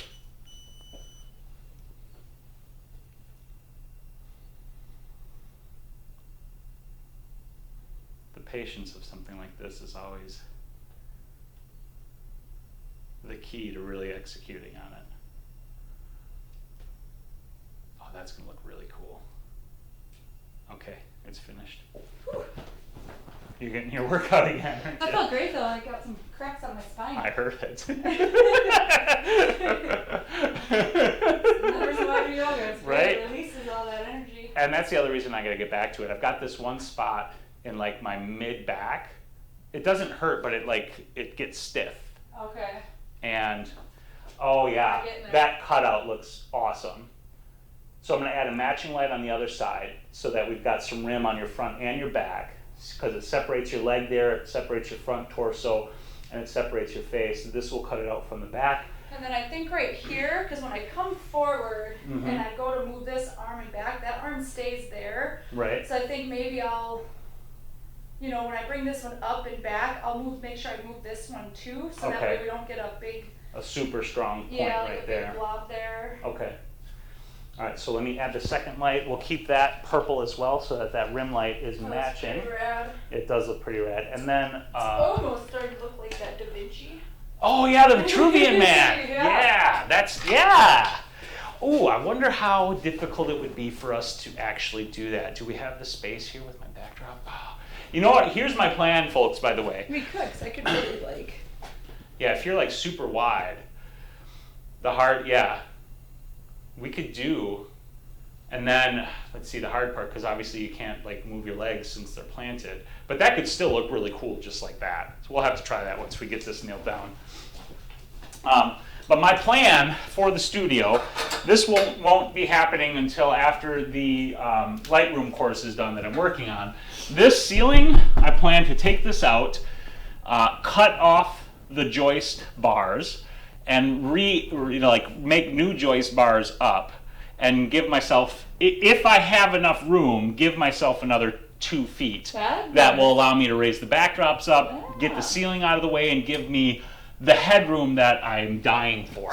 The patience of something like this is always the key to really executing on it. Oh, that's going to look really cool. Okay, it's finished. Whew. You're getting your workout again, aren't you? That felt great though. I got some cracks on my spine. I heard it. Never survived yoga. It's Right? It releases all that energy. And that's the other reason I got to get back to it. I've got this one spot in like my mid back. It doesn't hurt, but it gets stiff. Okay. And oh yeah, that cutout looks awesome. So I'm going to add a matching light on the other side so that we've got some rim on your front and your back, because it separates your leg there, it separates your front torso, and it separates your face. This will cut it out from the back. And then I think right here, because when I come forward and I go to move this arm and back, that arm stays there. Right. So I think maybe I'll, when I bring this one up and back, I'll make sure I move this one too, so that way we don't get a super strong point like right a there. big blob there. Okay. All right, so let me add the second light. We'll keep that purple as well so that rim light is matching. Pretty rad. It does look pretty rad. And then It's almost starting to look like that Da Vinci. oh yeah, the Vitruvian Man. Yeah. Oh, I wonder how difficult it would be for us to actually do that. Do we have the space here with my backdrop? Oh. You know what? Here's my plan, folks, by the way. We could, because I could really Yeah, if you're like super wide, we could do, and then, let's see the hard part, because obviously you can't like move your legs since they're planted, but that could still look really cool just like that. So we'll have to try that once we get this nailed down. But my plan for the studio, this won't be happening until after the Lightroom course is done that I'm working on. This ceiling, I plan to take this out, cut off the joist bars, and make new joist bars up, and give myself, if I have enough room, give myself another 2 feet. That will allow me to raise the backdrops up, get the ceiling out of the way, and give me the headroom that I'm dying for.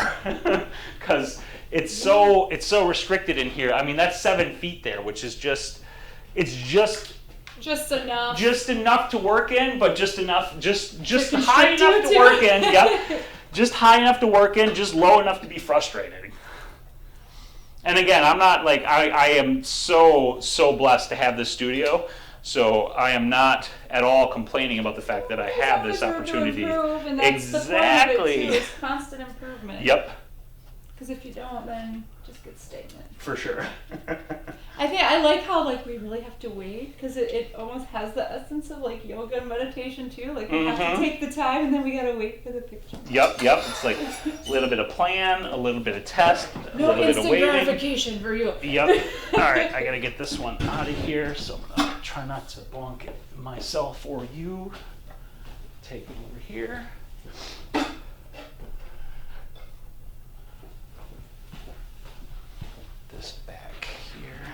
Because it's so restricted in here. I mean, that's 7 feet there, which is just enough. Just enough to work in, but just enough, just high enough to work in. Yep. Just high enough to work in, just low enough to be frustrating. And again, I'm not like, I am so blessed to have this studio. So I am not at all complaining about the fact that I have this opportunity. And that's exactly. The point of it too, is constant improvement. Yep. Because if you don't, then it just gets stagnant. For sure. I like how we really have to wait, because it almost has the essence of yoga and meditation too. We have to take the time, and then we gotta wait for the picture. Yep. It's like a little bit of plan, a little bit of test, a little bit of waiting. No instant gratification for you. Yep. All right, I gotta get this one out of here, so I'm gonna try not to bonk it myself or you. Take it over here. This back here.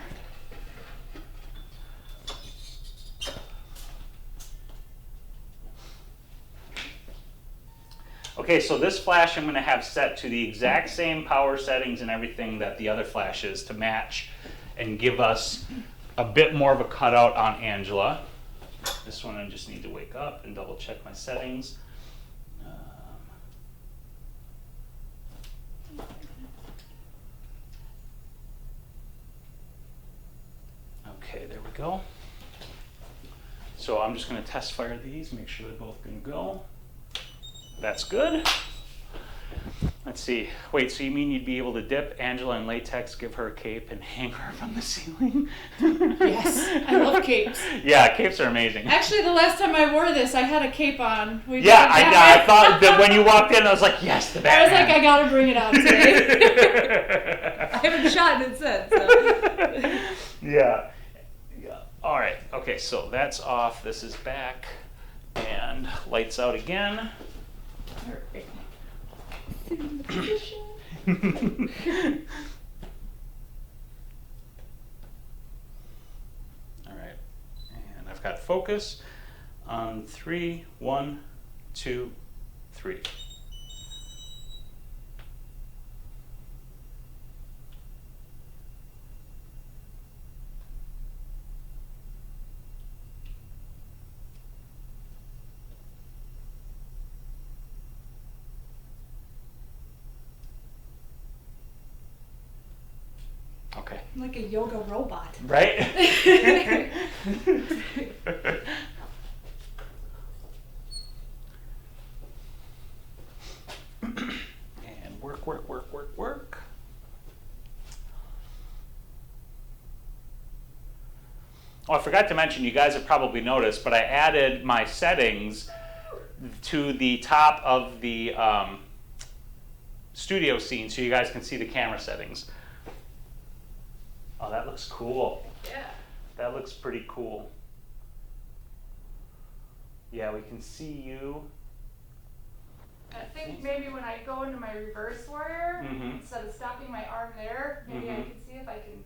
Okay, so this flash I'm going to have set to the exact same power settings and everything that the other flash is to match and give us a bit more of a cutout on Angela. This one I just need to wake up and double check my settings. Okay, there we go. So I'm just going to test fire these, make sure they're both going to go. That's good. Let's see. Wait, so you mean you'd be able to dip Angela in latex, give her a cape, and hang her from the ceiling? Yes, I love capes. Yeah, capes are amazing. Actually, the last time I wore this, I had a cape on. I thought that when you walked in, I was like, yes, the Batman. I was like, I gotta bring it on today. I haven't shot it since. So. Yeah. All right. Okay, so that's off. This is back. And lights out again. All right. In the position. All right. And I've got focus on 3, 1, 2, 3. Okay. I'm like a yoga robot. Right? And work. Oh, I forgot to mention, you guys have probably noticed, but I added my settings to the top of the studio scene so you guys can see the camera settings. Oh, that looks cool. Yeah. That looks pretty cool. Yeah, we can see you. I think maybe when I go into my reverse warrior, Mhm. instead of stopping my arm there, maybe I Mhm. can see if I can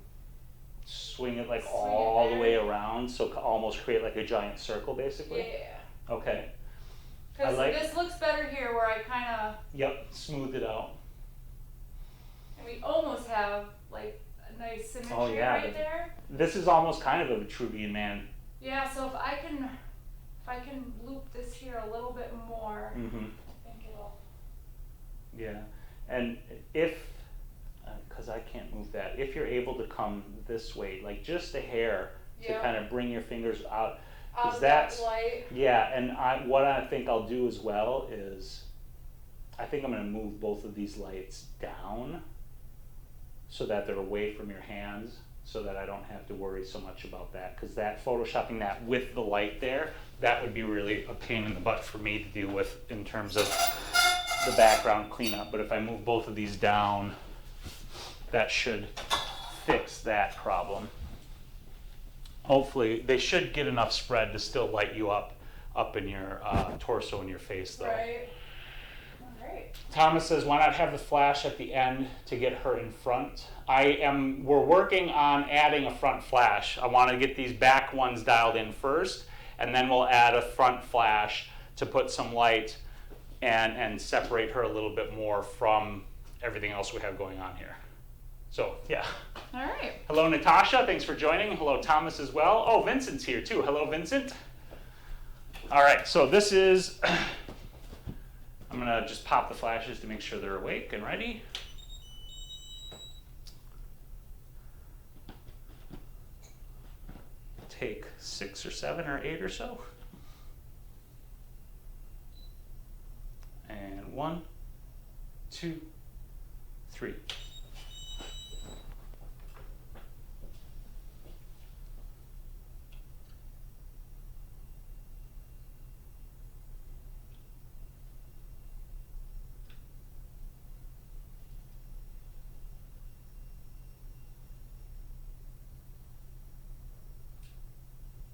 Swing it like Swing all it the way there. around, so almost create like a giant circle, basically. Yeah. Okay. Because like- this looks better here where I kind of, Yep. Smooth it out. and we almost have like a nice symmetry Oh, yeah, right there. This is almost kind of a Vitruvian man. Yeah, so if I can loop this here a little bit more, Mm-hmm. I think it'll. Yeah. And if, because I can't move that, if you're able to come this way, like just a hair, to Yeah. kind of bring your fingers out. Out of that's that light. Yeah, and what I think I'll do as well is, I think I'm going to move both of these lights down so that they're away from your hands, so that I don't have to worry so much about that. Because that photoshopping that with the light there, that would be really a pain in the butt for me to deal with in terms of the background cleanup, but if I move both of these down, that should fix that problem. Hopefully, they should get enough spread to still light you up in your torso and your face, though. Right. All right. Thomas says, why not have the flash at the end to get her in front? We're working on adding a front flash. I want to get these back ones dialed in first, and then we'll add a front flash to put some light and separate her a little bit more from everything else we have going on here. So, yeah. All right. Hello, Natasha. Thanks for joining. Hello, Thomas, as well. Oh, Vincent's here, too. Hello, Vincent. All right, so this is... I'm going to just pop the flashes to make sure they're awake and ready. Take 6 or 7 or 8 or so. And 1, 2, 3.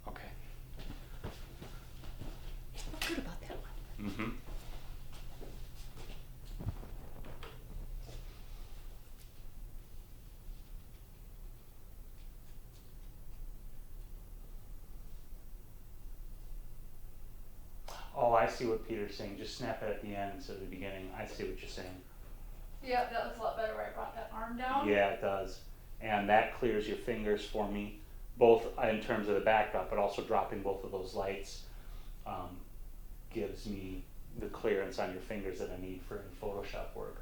Okay. Feel good about that one. Mm-hmm. Oh, I see what Peter's saying. Just snap it at the end instead of the beginning. I see what you're saying. Yeah, that looks a lot better where I brought that arm down. Yeah, it does. And that clears your fingers for me, both in terms of the backdrop, but also dropping both of those lights gives me the clearance on your fingers that I need for Photoshop work.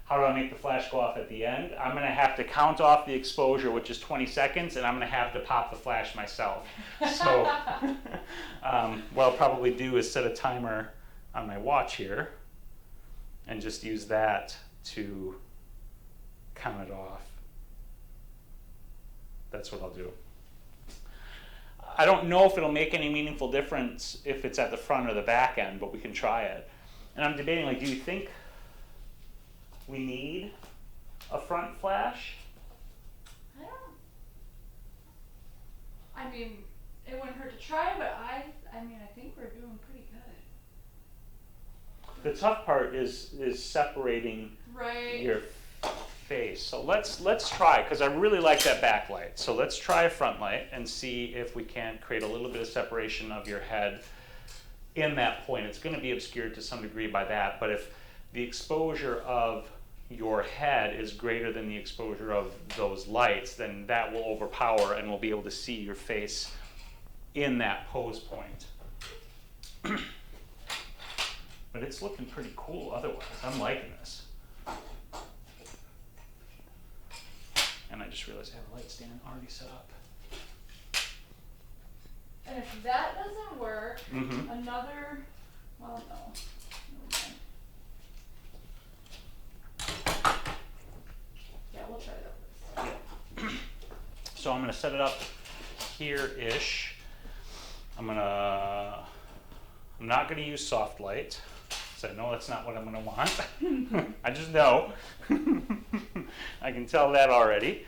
How do I make the flash go off at the end? I'm going to have to count off the exposure, which is 20 seconds, and I'm going to have to pop the flash myself. So what I'll probably do is set a timer on my watch here and just use that to count it off. That's what I'll do. I don't know if it'll make any meaningful difference if it's at the front or the back end, but we can try it. And I'm debating, like, do you think we need a front flash? I mean, it wouldn't hurt to try, but I think we're doing pretty good. The tough part is separating your face. So let's try, because I really like that backlight. So let's try a front light and see if we can create a little bit of separation of your head in that point. It's going to be obscured to some degree by that, but if the exposure of your head is greater than the exposure of those lights, then that will overpower and we'll be able to see your face in that pose point. But it's looking pretty cool otherwise. I'm liking this. And I just realized I have a light stand already set up. And if that doesn't work, another, well, no. Yeah, we'll try that first. Yeah. So I'm going to set it up here-ish. I'm not going to use soft light, because I know that's not what I'm going to want. I just know. I can tell that already.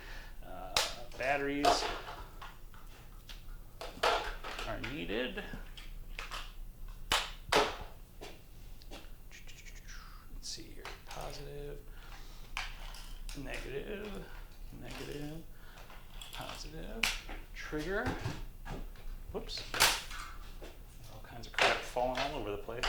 Batteries are needed. Let's see here. Positive, negative, negative, positive. Trigger. Whoops. All kinds of crap falling all over the place.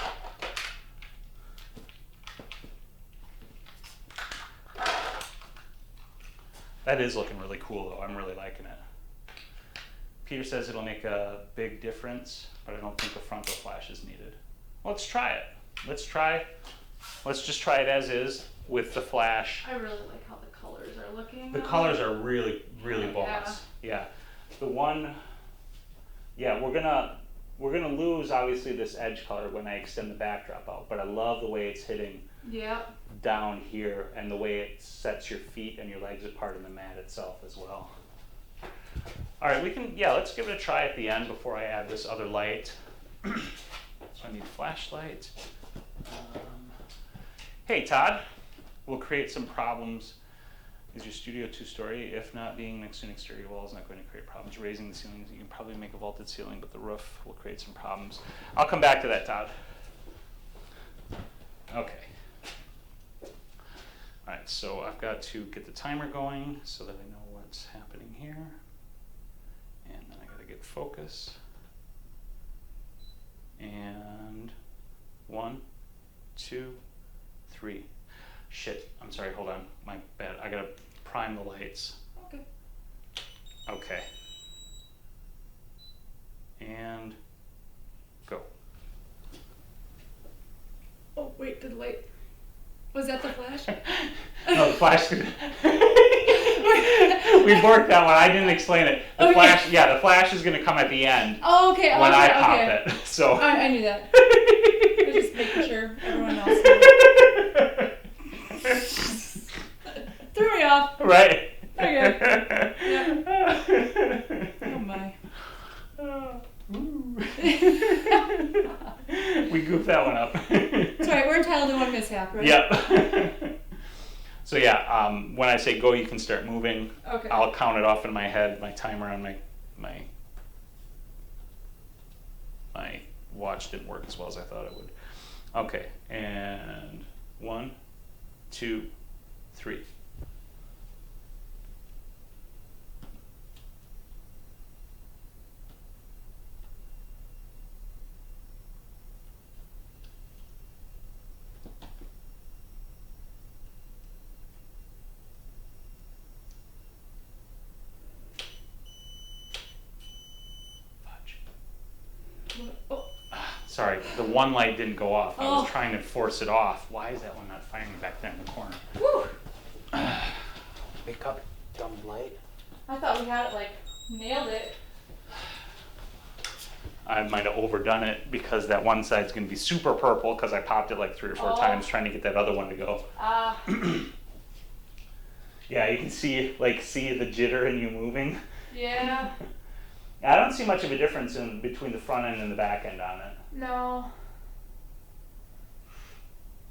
That is looking really cool, though. I'm really liking it. Peter says it'll make a big difference, but I don't think a frontal flash is needed. Let's try it. Let's just try it as is with the flash. I really like how the colors are looking. The colors are really, really boss. Yeah. The one, yeah, we're gonna lose obviously this edge color when I extend the backdrop out, but I love the way it's hitting down here and the way it sets your feet and your legs apart in the mat itself as well. All right, let's give it a try at the end before I add this other light. So I need a flashlight. Hey, Todd. We'll create some problems. Is your studio two-story? If not, being next to an exterior wall is not going to create problems. Raising the ceilings, you can probably make a vaulted ceiling, but the roof will create some problems. I'll come back to that, Todd. Okay. All right, so I've got to get the timer going so that I know what's happening here. And then I got to get focus. And 1, 2, 3. Shit, I'm sorry, hold on. My bad. I gotta prime the lights. Okay. Okay. And go. Oh, wait, did the light. Was that the flash? No, the flash. We worked that one. I didn't explain it. The flash, yeah, the flash is gonna come at the end. Oh, okay. When I pop okay. it. So. I knew that. I was just making sure everyone else knew. Threw me off. Right. Okay. Yep. Oh my. We goofed that one up. That's right, we're entitled to one mishap, right? Yep. So yeah, when I say go, you can start moving. Okay. I'll count it off in my head, my timer on my watch didn't work as well as I thought it would. Okay, and 1, 2, 3. Oh. Sorry, the one light didn't go off. I was Oh. trying to force it off. Why is that one not firing back there in the corner? Woo. Wake up, dumb light. I thought we had it like nailed it. I might have overdone it because that one side's going to be super purple because I popped it like 3 or 4 times trying to get that other one to go. Yeah, you can see the jitter in you moving. Yeah. I don't see much of a difference in between the front end and the back end on it. No.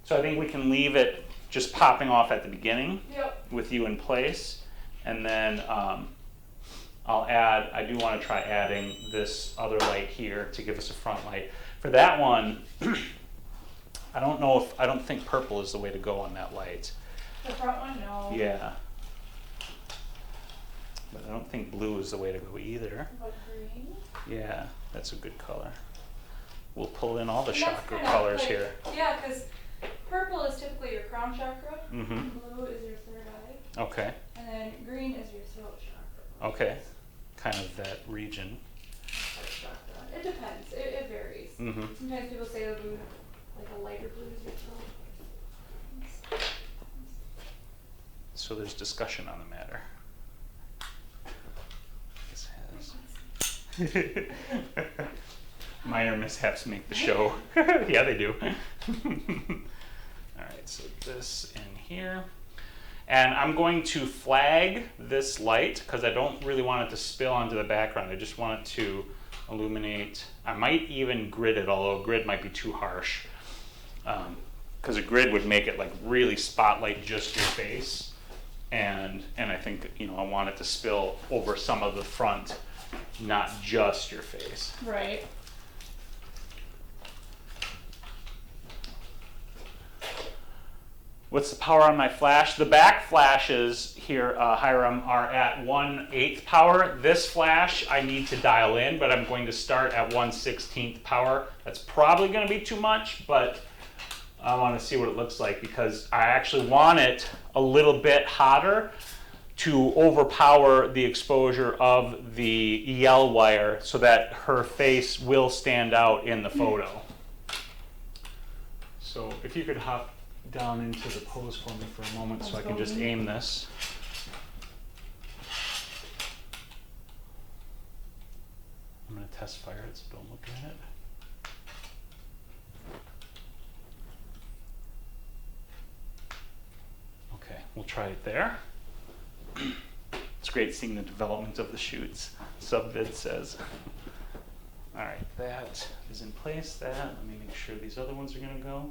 So I think we can leave it just popping off at the beginning. Yep. With you in place, and then I do want to try adding this other light here to give us a front light. For that one, I don't think purple is the way to go on that light. The front one, no. Yeah. But I don't think blue is the way to go either. What, green? Yeah, that's a good color. We'll pull in all the And that's chakra kinda colors like, here. Yeah, because purple is typically your crown chakra. Mm-hmm. Blue is your third eye. Okay. And then green is your throat chakra. Okay. Kind of that region. Heart chakra. It depends. It varies. Mm-hmm. Sometimes people say the blue, like a lighter blue is your throat. So there's discussion on the matter. This has minor mishaps make the show. Yeah, they do. All right, so this in here. And I'm going to flag this light because I don't really want it to spill onto the background. I just want it to illuminate. I might even grid it, although a grid might be too harsh. Because a grid would make it like really spotlight just your face. And I think, I want it to spill over some of the front, not just your face. Right. What's the power on my flash? The back flashes here, Hiram, are at 1/8 power. This flash I need to dial in, but I'm going to start at 1/16 power. That's probably going to be too much, but I want to see what it looks like because I actually want it a little bit hotter to overpower the exposure of the EL wire so that her face will stand out in the photo. So if you could hop down into the pose for me for a moment so I can just aim this. I'm going to test fire it, so don't look at it. Okay, we'll try it there. It's great seeing the development of the shoots, subvid says. All right, that is in place. Let me make sure these other ones are going to go.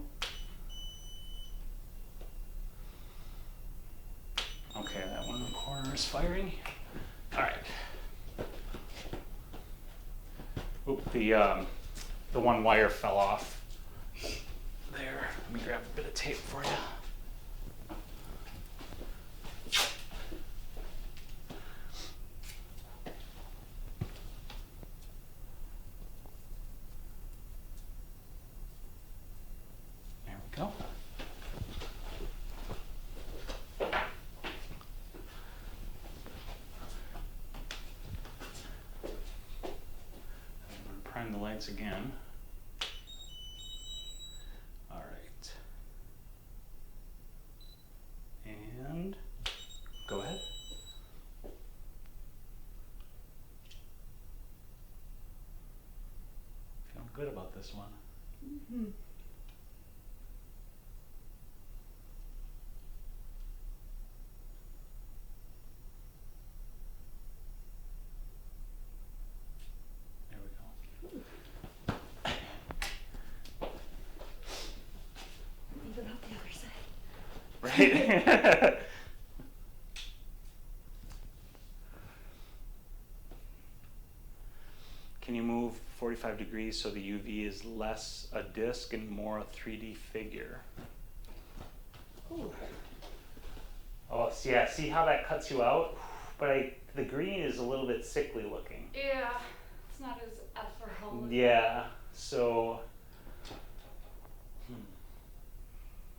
Okay, that one in the corner is firing. All right. Oop, the one wire fell off. There, let me grab a bit of tape for you. There we go. Prime the lights again. All right. And go ahead. Feeling good about this one. Mm-hmm. There we go. Even out the other side. Right? Can you move 45 degrees so the UV is less a disc and more a 3D figure? Ooh. Oh, so yeah, see how that cuts you out? But the green is a little bit sickly looking. Yeah, it's not as ethereal. Yeah, so...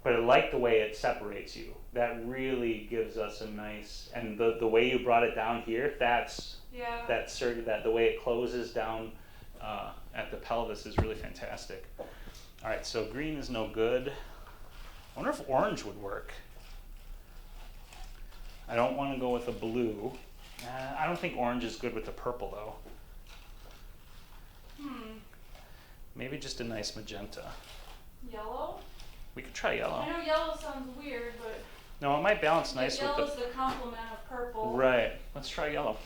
But I like the way it separates you. That really gives us a nice, and the way you brought it down here, that's the way it closes down at the pelvis is really fantastic. All right, so green is no good. I wonder if orange would work. I don't want to go with a blue. I don't think orange is good with the purple though. Maybe just a nice magenta. Yellow? We could try yellow. I know yellow sounds weird, but No, it might balance nice with yellow's the complement of purple. Right. Let's try yellow.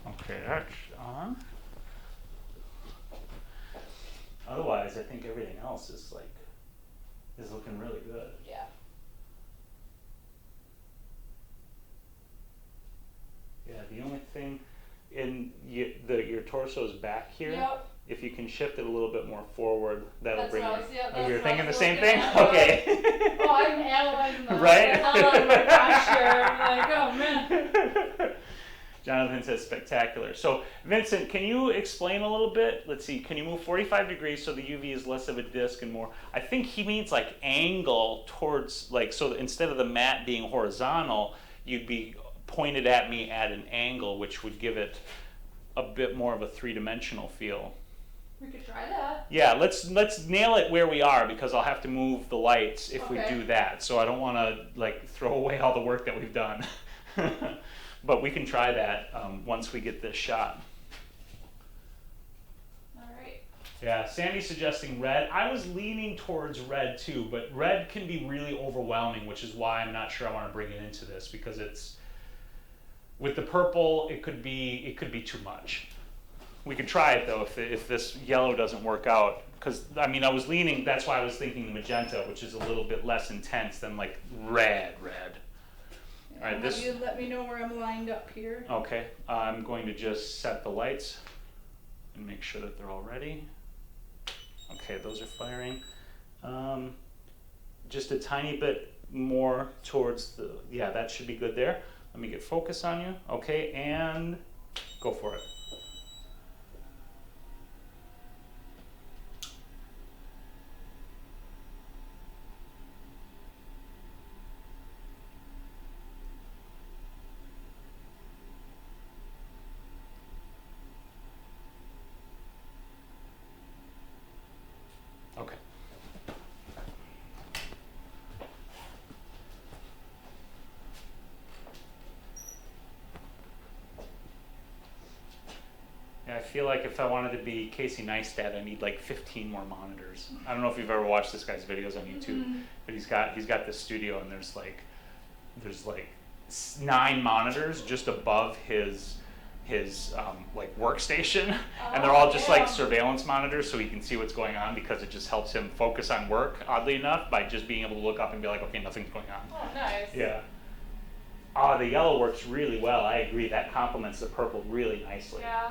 Okay, that's on. Otherwise, I think everything else is looking really good. Yeah. Yeah, the only thing your torso's back here. Yep. If you can shift it a little bit more forward, that'll That's bring what I it. was- yeah, Oh, that's you're what I thinking the was same looking thing? at. Okay. Oh, I'm analyzing the Right? my posture. I'm like, oh man. Jonathan says spectacular. So Vincent, can you explain a little bit? Let's see, can you move 45 degrees so the UV is less of a disc and more? I think he means like angle towards, like, so instead of the mat being horizontal, you'd be pointed at me at an angle, which would give it a bit more of a three-dimensional feel. We could try that. Yeah, let's nail it where we are, because I'll have to move the lights if we Okay. do that. So I don't want to like throw away all the work that we've done. But we can try that once we get this shot. All right. Yeah, Sandy's suggesting red. I was leaning towards red too, but red can be really overwhelming, which is why I'm not sure I want to bring it into this, because it's with the purple it could be too much. We could try it though if this yellow doesn't work out, because I mean I was leaning. That's why I was thinking magenta, which is a little bit less intense than like red. All right, this. You let me know where I'm lined up here. Okay, I'm going to just set the lights and make sure that they're all ready. Okay, those are firing. Just a tiny bit more towards the, yeah, that should be good there. Let me get focus on you. Okay, and go for it. Okay. Yeah, I feel like if I wanted to be Casey Neistat, I need like 15 more monitors. I don't know if you've ever watched this guy's videos on YouTube, but he's got this studio, and there's like 9 monitors just above his his like workstation, and they're all just yeah. like surveillance monitors, so he can see what's going on, because it just helps him focus on work, oddly enough, by just being able to look up and be like, okay, nothing's going on. Oh, nice. Yeah. Oh, the yellow works really well. I agree. That complements the purple really nicely. Yeah.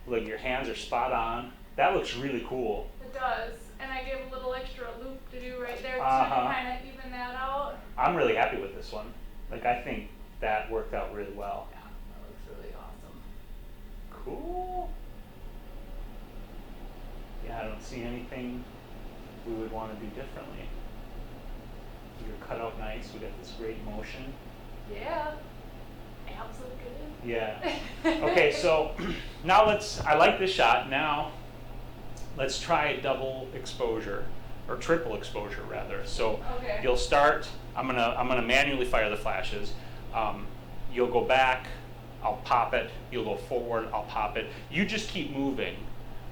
Look, your hands are spot on. That looks really cool. It does. And I gave a little extra loop to do right there to kind of even that out. I'm really happy with this one. Like, I think that worked out really well. Yeah, that looks really awesome. Cool. Yeah, I don't see anything we would want to do differently. You're cut out nice. We got this great motion. Yeah. Abs look good. Yeah. Okay, so now I like this shot. Now let's try double exposure, or triple exposure rather. So Okay. you'll start, I'm gonna manually fire the flashes. You'll go back, I'll pop it. You'll go forward, I'll pop it. You just keep moving.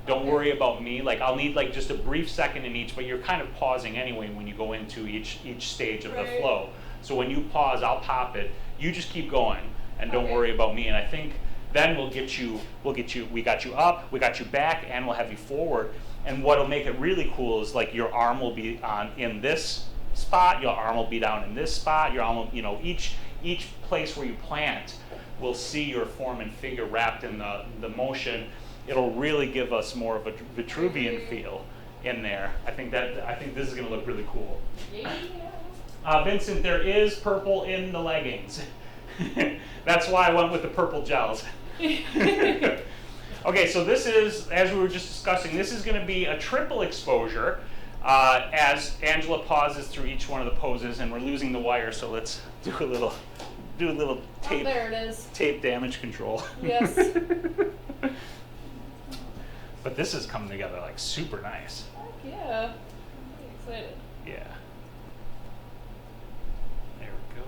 Don't worry about me. Like, I'll need like just a brief second in each, but you're kind of pausing anyway when you go into each stage of the flow. So when you pause, I'll pop it. You just keep going, and don't worry about me. And I think then we got you up, we got you back, and we'll have you forward. And what'll make it really cool is like your arm will be in this spot, your arm will be down in this spot, your arm will, you know, each place where you plant, we'll see your form and figure wrapped in the motion. It'll really give us more of a Vitruvian feel in there. I think this is going to look really cool. Yeah. Vincent, there is purple in the leggings. That's why I went with the purple gels. Okay, so this is, as we were just discussing, this is going to be a triple exposure as Angela pauses through each one of the poses, and we're losing the wire, so let's do a little tape. Oh, there it is. Tape damage control. Yes. But this is coming together like super nice. Heck yeah. I'm really excited. Yeah. There we go.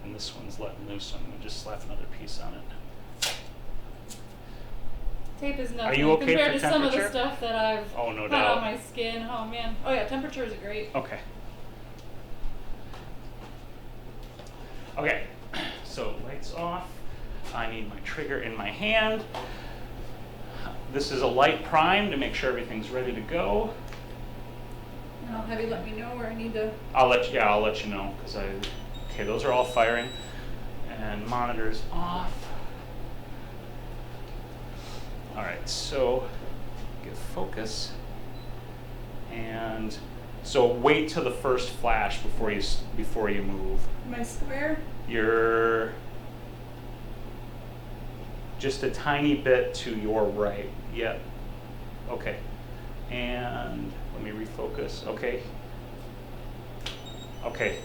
And this one's letting loose, so I'm going to just slap another piece on it. Tape is nothing Are you okay compared for to some of the temperature? stuff that I've no put doubt. on my skin. Oh man. Oh yeah, temperature is great. Okay. Okay, so lights off. I need my trigger in my hand. This is a light prime to make sure everything's ready to go. And I'll have you let me know where I need to. I'll let you know, because okay, those are all firing, and monitors off. All right, so get focus, and so wait till the first flash before you move. My square? You're just a tiny bit to your right. Yep. Okay. And let me refocus. Okay. Okay.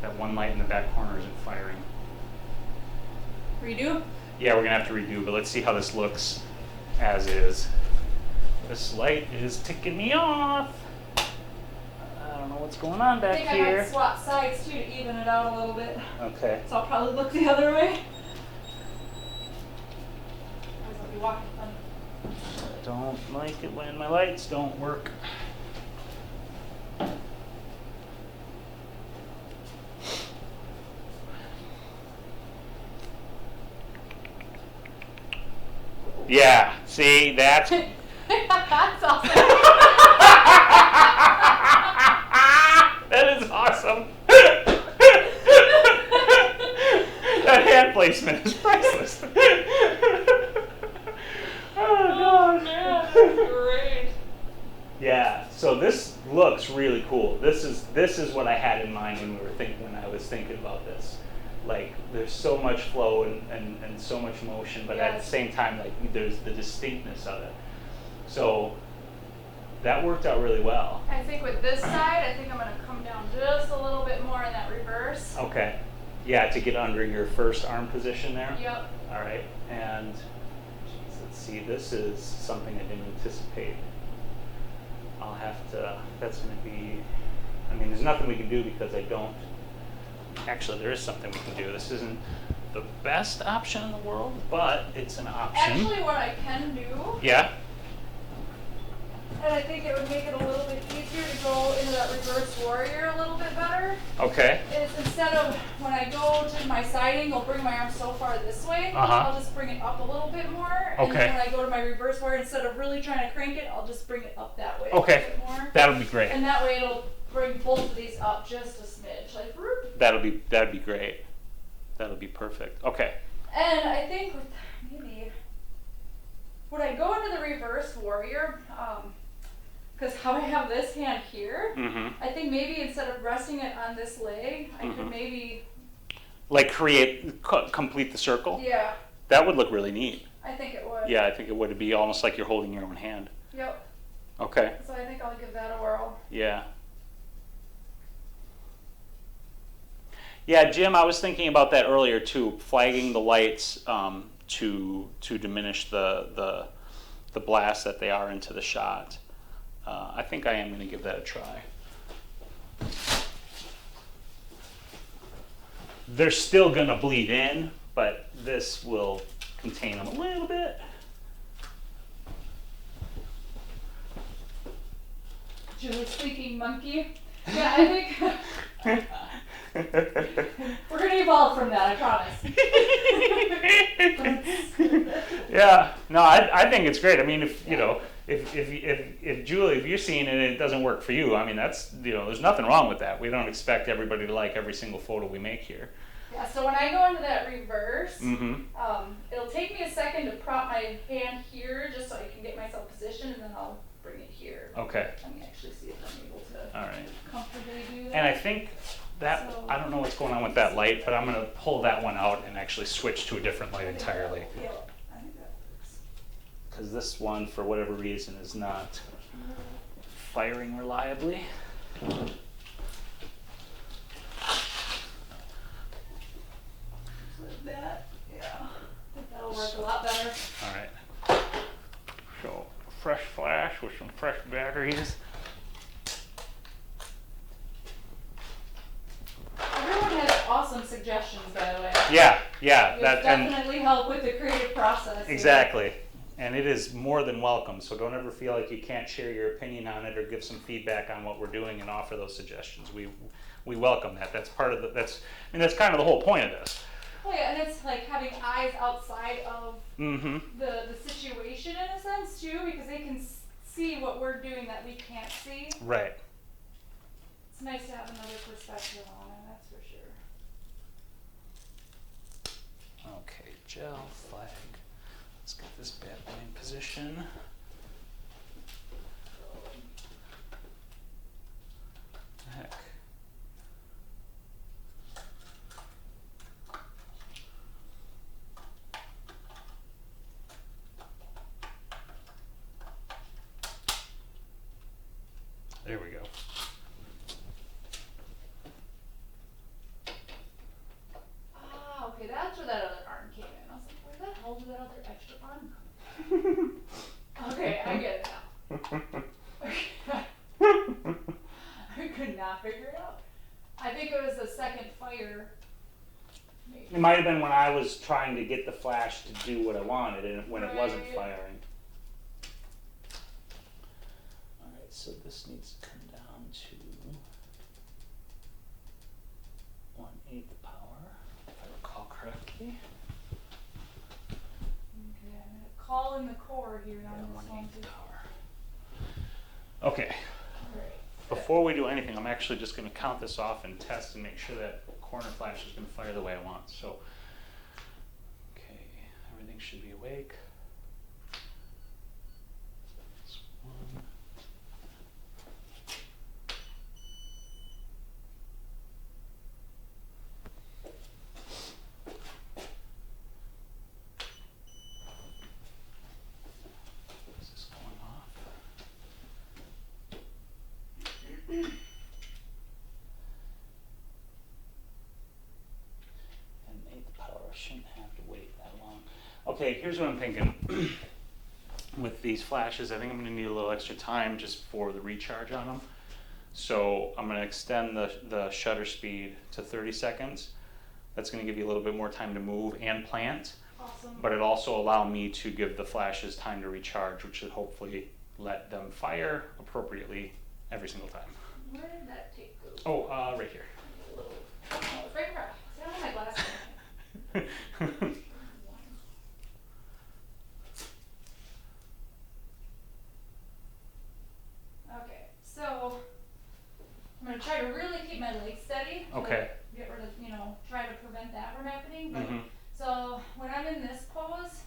That one light in the back corner isn't firing. Redo? Yeah, we're gonna have to redo, but let's see how this looks as is. This light is ticking me off. I don't know what's going on back I think I here. might swap sides too to even it out a little bit. Okay. So I'll probably look the other way. I'll be walking funny. Don't like it when my lights don't work. Yeah, see, that's... That's awesome. That is awesome. That hand placement is priceless. Oh man, that's great. Yeah, so this looks really cool. This is what I had in mind when I was thinking about this. Like, there's so much flow and so much motion, but at the same time, like, there's the distinctness of it. So that worked out really well. I think with this side, I think I'm going to come down just a little bit more in that reverse. Okay. Yeah, to get under your first arm position there. Yep. All right. And let's see, this is something I didn't anticipate. I'll have to, that's going to be, I mean, there's nothing we can do because I don't, actually there is something we can do. This isn't the best option in the world, but it's an option. Actually, what I can do Yeah. And I think it would make it a little bit easier to go into that reverse warrior a little bit better. Okay. Is instead of when I go to my siding, I'll bring my arm so far this way. I'll just bring it up a little bit more. And then when I go to my reverse warrior, instead of really trying to crank it, I'll just bring it up that way a little bit more. That'll be great. And that way it'll bring both of these up just a smidge. Like, whoop. That'd be great. That'll be perfect. Okay. And I think maybe when I go into the reverse warrior, because how I have this hand here, I think maybe instead of resting it on this leg, I could maybe like complete the circle. Yeah. That would look really neat. I think it would. Yeah, I think it would be almost like you're holding your own hand. Yep. Okay. So I think I'll give that a whirl. Yeah. Yeah, Jim, I was thinking about that earlier too, flagging the lights to diminish the blast that they are into the shot. I think I am going to give that a try. They're still going to bleed in, but this will contain them a little bit. Julie squeaking monkey. Yeah, I think we're going to evolve from that, I promise. Yeah, no, I think it's great. I mean, if you know, if Julie, if you're seeing it and it doesn't work for you, I mean, that's, you know, there's nothing wrong with that. We don't expect everybody to like every single photo we make here. Yeah, so when I go into that reverse, it'll take me a second to prop my hand here just so I can get myself positioned, and then I'll bring it here. Okay. Let me actually see if I'm able to All right. comfortably do that. And I think that, I don't know what's going on with that light, but I'm going to pull that one out and actually switch to a different light entirely. Yeah, I think that works. Because this one, for whatever reason, is not firing reliably. With that, yeah, I think that'll work a lot better. All right. So, fresh flash with some fresh batteries. Everyone has awesome suggestions, by the way. Yeah. It definitely help with the creative process. Exactly. And it is more than welcome. So don't ever feel like you can't share your opinion on it or give some feedback on what we're doing and offer those suggestions. We welcome that. That's part of that's kind of the whole point of this. Oh yeah, and it's like having eyes outside of the situation in a sense too, because they can see what we're doing that we can't see. Right. It's nice to have another perspective on it, that's for sure. Okay, gel flag. Let's get this bad boy in position. Heck. There we go. Ah, okay, that's where that other arm came in. I was like, where the hell did that other extra arm come from? Okay, I get it now. I could not figure it out. I think it was the second fire. Maybe. It might have been when I was trying to get the flash to do what I wanted and when it wasn't firing. Alright, so this needs to come down to 1/8 power, if I recall correctly. Okay, I'm gonna call in the core here on this one. 1/8 power. Okay. Alright. Before we do anything, I'm actually just going to count this off and test and make sure that corner flash is going to fire the way I want. So, okay, everything should be awake. That's 1. Is this going off? And 8th power, shouldn't have to wait that long. Okay, here's what I'm thinking. With these flashes, I think I'm going to need a little extra time just for the recharge on them. So I'm going to extend the shutter speed to 30 seconds. That's going to give you a little bit more time to move and plant. Awesome. But it also allow me to give the flashes time to recharge, which should hopefully let them fire appropriately every single time. Where did that take go? Oh, right here. Oh, it's right in front. See, I don't have my glasses. Okay, so I'm going to try to really keep my legs steady. Okay. Get rid of, try to prevent that from happening. But, Mm-hmm. so when I'm in this pose,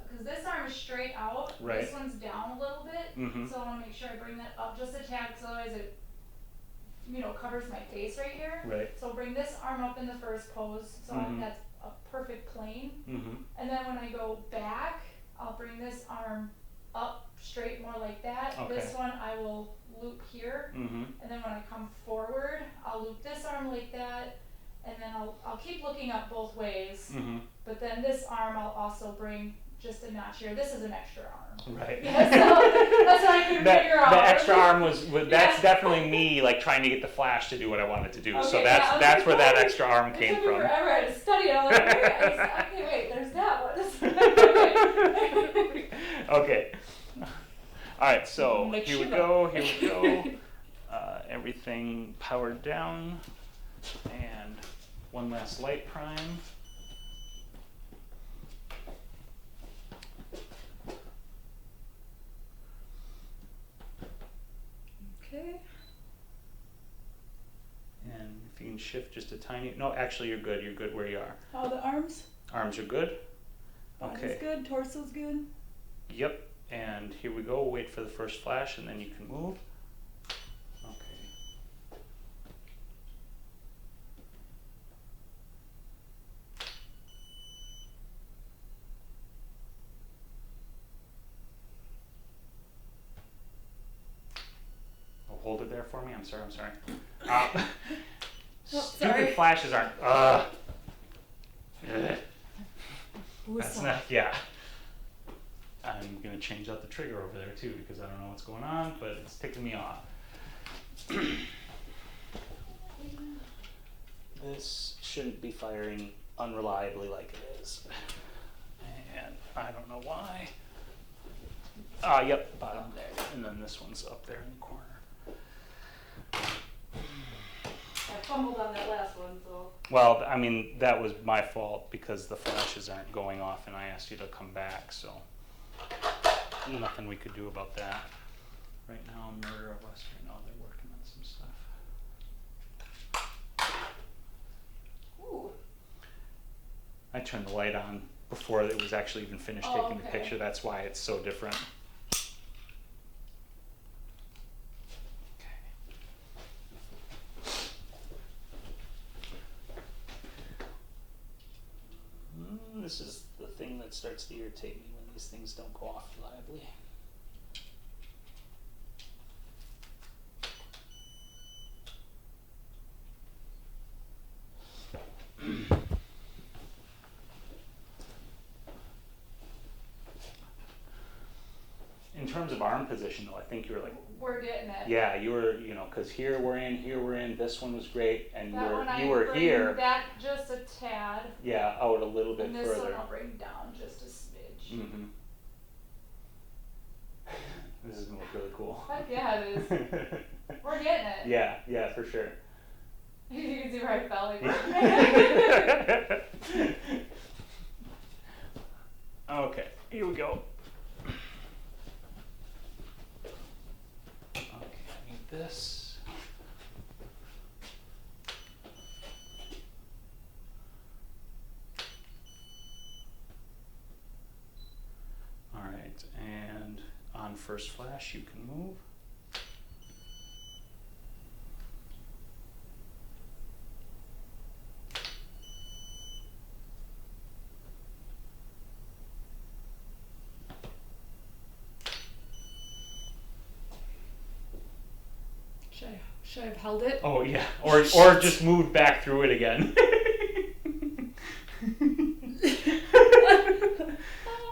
because this arm is straight out, Right. this one's down a little bit. Mm-hmm. So I want to make sure I bring that up just a tad, because otherwise it, covers my face right here. Right. So bring this arm up in the first pose, so that's a perfect plane. Mm-hmm. And then when I go back, I'll bring this arm up straight, more like that. Okay. This one I will loop here. Mm-hmm. And then when I come forward, I'll loop this arm like that. And then I'll keep looking up both ways. Mm-hmm. But then this arm I'll also bring just a notch here. This is an extra arm. Right. Yeah, so that's what I couldn't figure out. The extra arm was that's Yeah. definitely me like trying to get the flash to do what I wanted to do. Okay, so yeah, that's where that extra arm came It took me from. forever. I had to study it. I'm like, wait, there's that one. Okay. Okay. All right, so Make here we sure. go. Everything powered down, and one last light prime. Okay. And if you can shift just a tiny, no, actually you're good. You're good where you are. Oh, the arms? Arms are good. Body's Okay. good, torso's good. Yep. And here we go. Wait for the first flash, and then you can move. Okay. Oh, hold it there for me. I'm sorry. Stupid sorry. flashes aren't. That's not. Yeah. I'm gonna change out the trigger over there too because I don't know what's going on, but it's ticking me off. This shouldn't be firing unreliably like it is, and I don't know why. Yep, bottom there, and then this one's up there in the corner. I fumbled on that last one, so. Well, I mean, that was my fault because the flashes aren't going off and I asked you to come back, so nothing we could do about that. Right now, Murder of West, right now they're working on some stuff. Ooh. I turned the light on before it was actually even finished taking the picture. That's why it's so different. This is the thing that starts to irritate me when these things don't go off reliably. In terms of arm position, though, I think you were like, We're getting it. yeah, you were, because here we're in, this one was great, and That one you were bring here. back just a tad. Yeah, out a little bit And this further. one I'll bring down just a smidge. Mm-hmm. This is gonna look really cool. Heck yeah, it is. We're getting it. Yeah, for sure. You can see where I fell. Okay, here we go. Okay, I need this. All right, and on first flash, you can move. Should I have held it? Oh yeah, or just moved back through it again.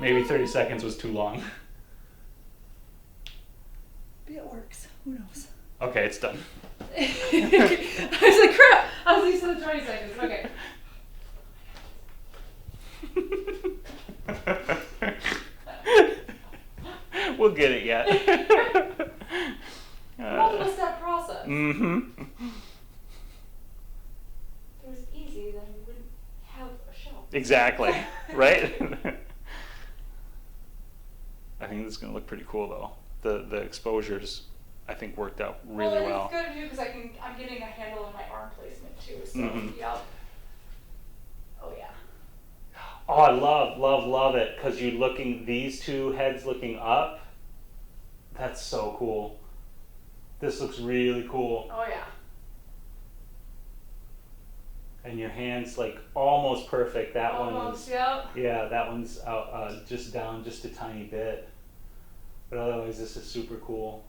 Maybe 30 seconds was too long. Maybe it works. Who knows? Okay, it's done. I was like, crap! I was used to the 20 seconds. Okay. We'll get it yet. Multiple step process. Mm-hmm. If it was easy, then we wouldn't have a show. Exactly. Right? I think this is going to look pretty cool, though. The exposures, I think, worked out really well. Well, it's good too because I'm getting a handle on my arm placement too. So yep. Oh yeah. Oh, I love it because you're looking, these two heads looking up. That's so cool. This looks really cool. Oh yeah. And your hand's like almost perfect. That one is. Yep. Yeah, that one's just down just a tiny bit. But otherwise, this is super cool.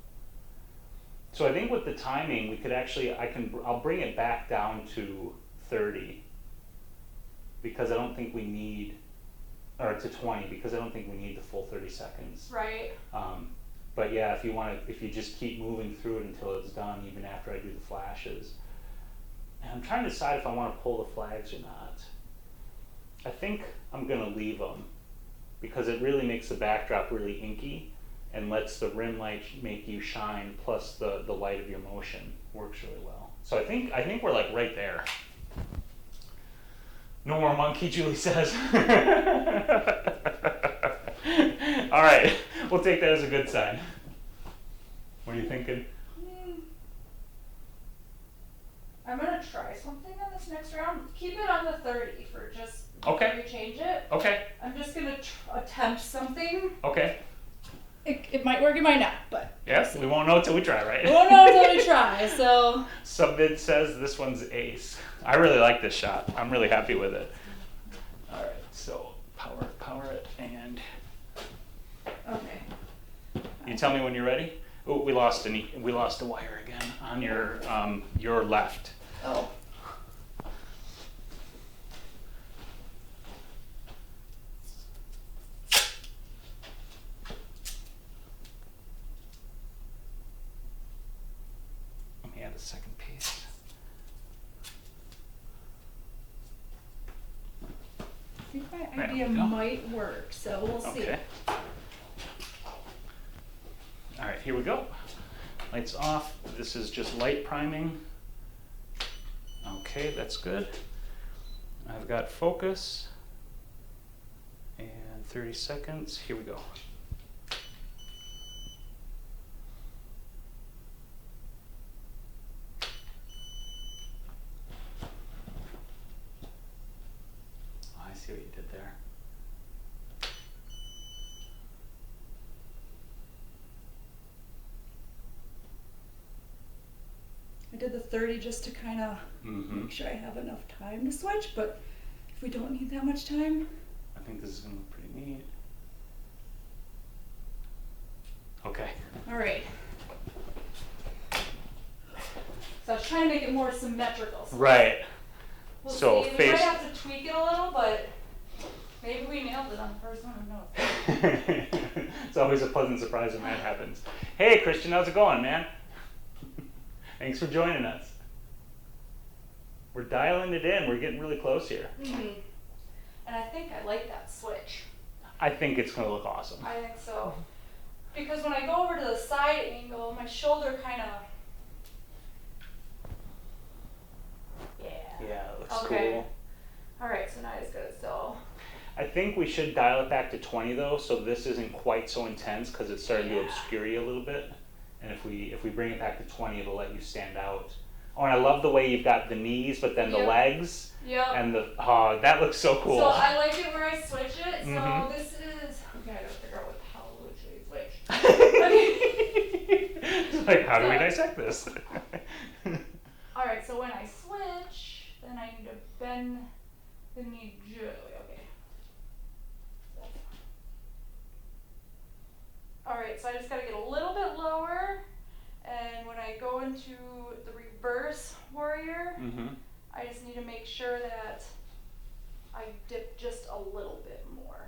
So I think with the timing, we could actually, I'll bring it back down to 30 because I don't think we need, or to 20 because I don't think we need the full 30 seconds. Right. But yeah, if you just keep moving through it until it's done, even after I do the flashes. And I'm trying to decide if I want to pull the flags or not. I think I'm going to leave them because it really makes the backdrop really inky and lets the rim light make you shine, plus the light of your motion works really well. So I think we're like right there. No more monkey, Julie says. All right, we'll take that as a good sign. What are you thinking? I'm gonna try something on this next round. Keep it on the 30 for just Okay. before you change it. Okay. I'm just gonna attempt something. Okay. It might work, it might not, but Yes, we won't know until we try, right? we won't know until we try. So Subvid says this one's ace. I really like this shot. I'm really happy with it. All right, so power it, and okay. you tell me when you're ready. Oh, we lost a wire again on your left. Oh. Let me add a second piece. I think my There idea we go. might work, so we'll see. Okay. All right, here we go. Lights off. This is just light priming. Okay, that's good. I've got focus. And 30 seconds. Here we go. Oh, I see what you did there. I did the 30 just to kind of make sure I have enough time to switch, but if we don't need that much time. I think this is going to look pretty neat. Okay. All right. So I was trying to make it more symmetrical. So Right. we'll So see. We face. might have to tweak it a little, but maybe we nailed it on the first one. Who knows? It's always a pleasant surprise when that happens. Hey, Christian, how's it going, man? Thanks for joining us. We're dialing it in. We're getting really close here. And I think I like that switch. I think it's going to look awesome. I think so. Because when I go over to the side angle, my shoulder kind of. Yeah. Yeah, it looks Okay. cool. All right, so not as good. So. I think we should dial it back to 20 though, so this isn't quite so intense because it's starting to obscure you a little bit. And if we bring it back to 20, it'll let you stand out. Oh, and I love the way you've got the knees, but then the legs. Yep. And that looks so cool. So I like it where I switch it. So this is. Okay, I gotta figure out what the hell literally switch. It's like, how do we dissect this? All right, so when I switch, then I need to bend the knee gently. Okay. All right, so I just gotta get a little bit lower, and when I go into the reverse warrior, I just need to make sure that I dip just a little bit more.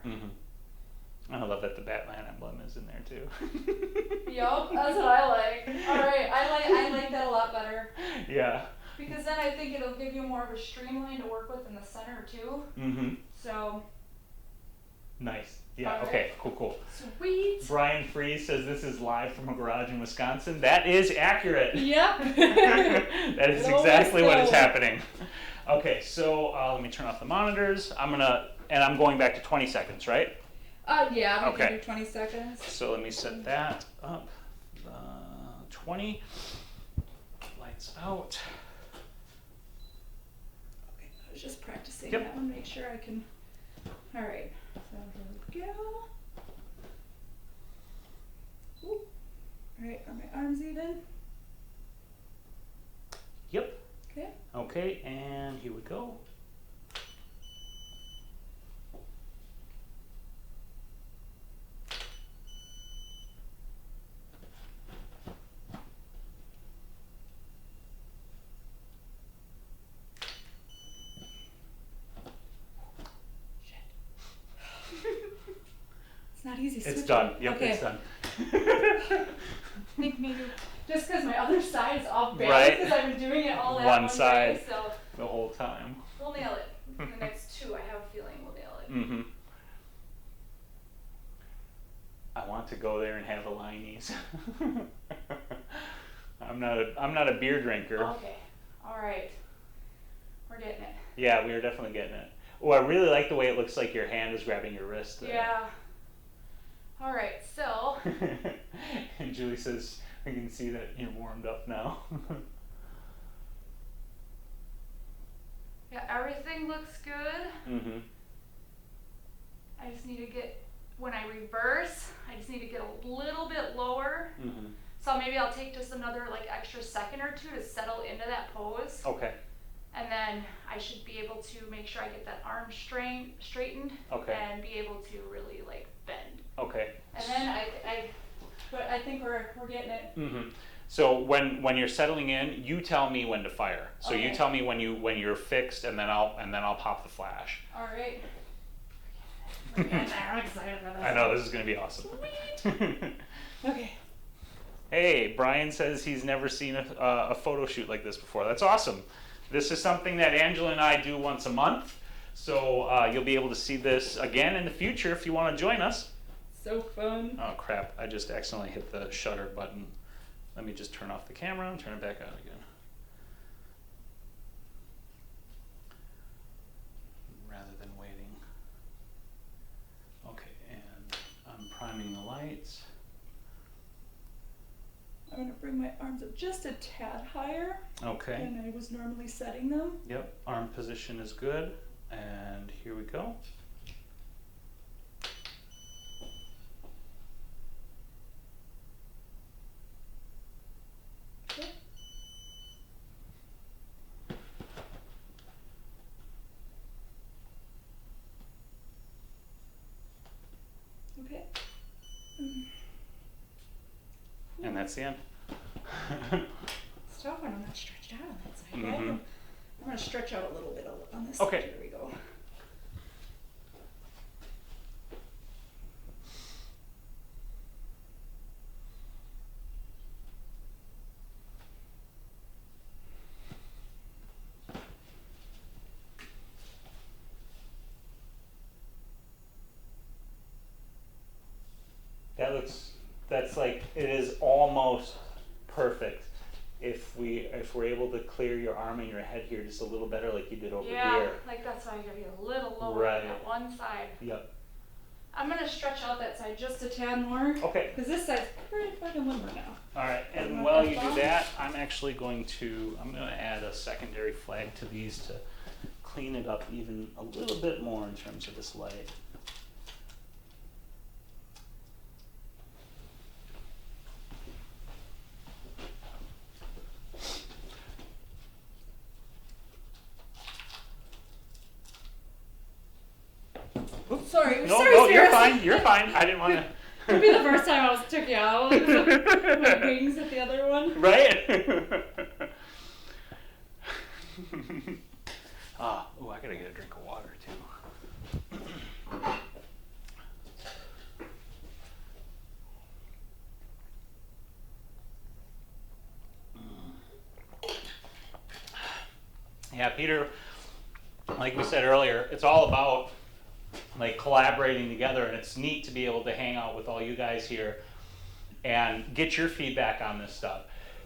I love that the Batman emblem is in there too. Yup, that's what I like. All right, I like that a lot better. Yeah. Because then I think it'll give you more of a streamline to work with in the center too. So. Nice. Yeah, All okay, cool. Sweet. Brian Freeze says this is live from a garage in Wisconsin. That is accurate. Yep. That is It exactly what is always does. happening. Okay, so let me turn off the monitors. I'm going back to 20 seconds, right? Yeah, we Okay. can do 20 seconds. So let me set that up. 20. Lights out. Okay, I was just practicing Yep. that one, make sure I can. All right, so here we go. Ooh. All right, are my arms even? Yep. Okay. Okay, and here we go. It's not easy. It's switching. done. Yep, Okay. it's done. I think maybe just because my other side is off balance Right. because I've been doing it all that One one side. way, so The whole time. we'll nail it. In the next two, I have a feeling we'll nail it. Mm-hmm. I want to go there and have a Liney's. I'm not a beer drinker. Okay. All right. We're getting it. Yeah, we are definitely getting it. Oh, I really like the way it looks like your hand is grabbing your wrist there. Yeah. All right. So. And Julie says, we can see that you're warmed up now. Yeah, everything looks good. Mm-hmm. I just need to get, when I reverse, I just need to get a little bit lower. Mm-hmm. So maybe I'll take just another like extra second or two to settle into that pose. Okay. And then I should be able to make sure I get that arm straightened. Okay. And be able to really like bend. Okay. And then but I think we're getting it. Mm-hmm. So when you're settling in, you tell me when to fire. So you Okay. tell me when you're fixed, and then I'll pop the flash. All right. I'm excited for this. I know this is gonna be awesome. Okay. Hey, Brian says he's never seen a photo shoot like this before. That's awesome. This is something that Angela and I do once a month. So you'll be able to see this again in the future if you want to join us. So fun. Oh crap, I just accidentally hit the shutter button. Let me just turn off the camera and turn it back on again. Rather than waiting. Okay, and I'm priming the lights. I'm gonna bring my arms up just a tad higher Okay. than I was normally setting them. Yep, arm position is good. And here we go. Okay. Okay. And that's the end. It's tough when I'm not stretched out on that side. Mhm. Right? I'm gonna stretch out a little bit on this Okay. side. Here we go. That's like, it is almost perfect if we're able to clear your arm and your head here just a little better like you did over Yeah, here. like that's why I gotta be a little lower Right. on that one side. Yep. I'm gonna stretch out that side just a tad more. Okay. Because this side's pretty fucking limber now. All right, and Want while that you do bomb? that, I'm going to add a secondary flag to these to clean it up even a little bit more in terms of this light. Sorry, No, sorry, no, you're Spyros. fine. You're fine. I didn't want to. Could be the first time I took you out. My wings at the other one. Right? Oh, I gotta get a drink of water too. Yeah, Peter, like we said earlier, it's all about like collaborating together, and it's neat to be able to hang out with all you guys here and get your feedback on this stuff.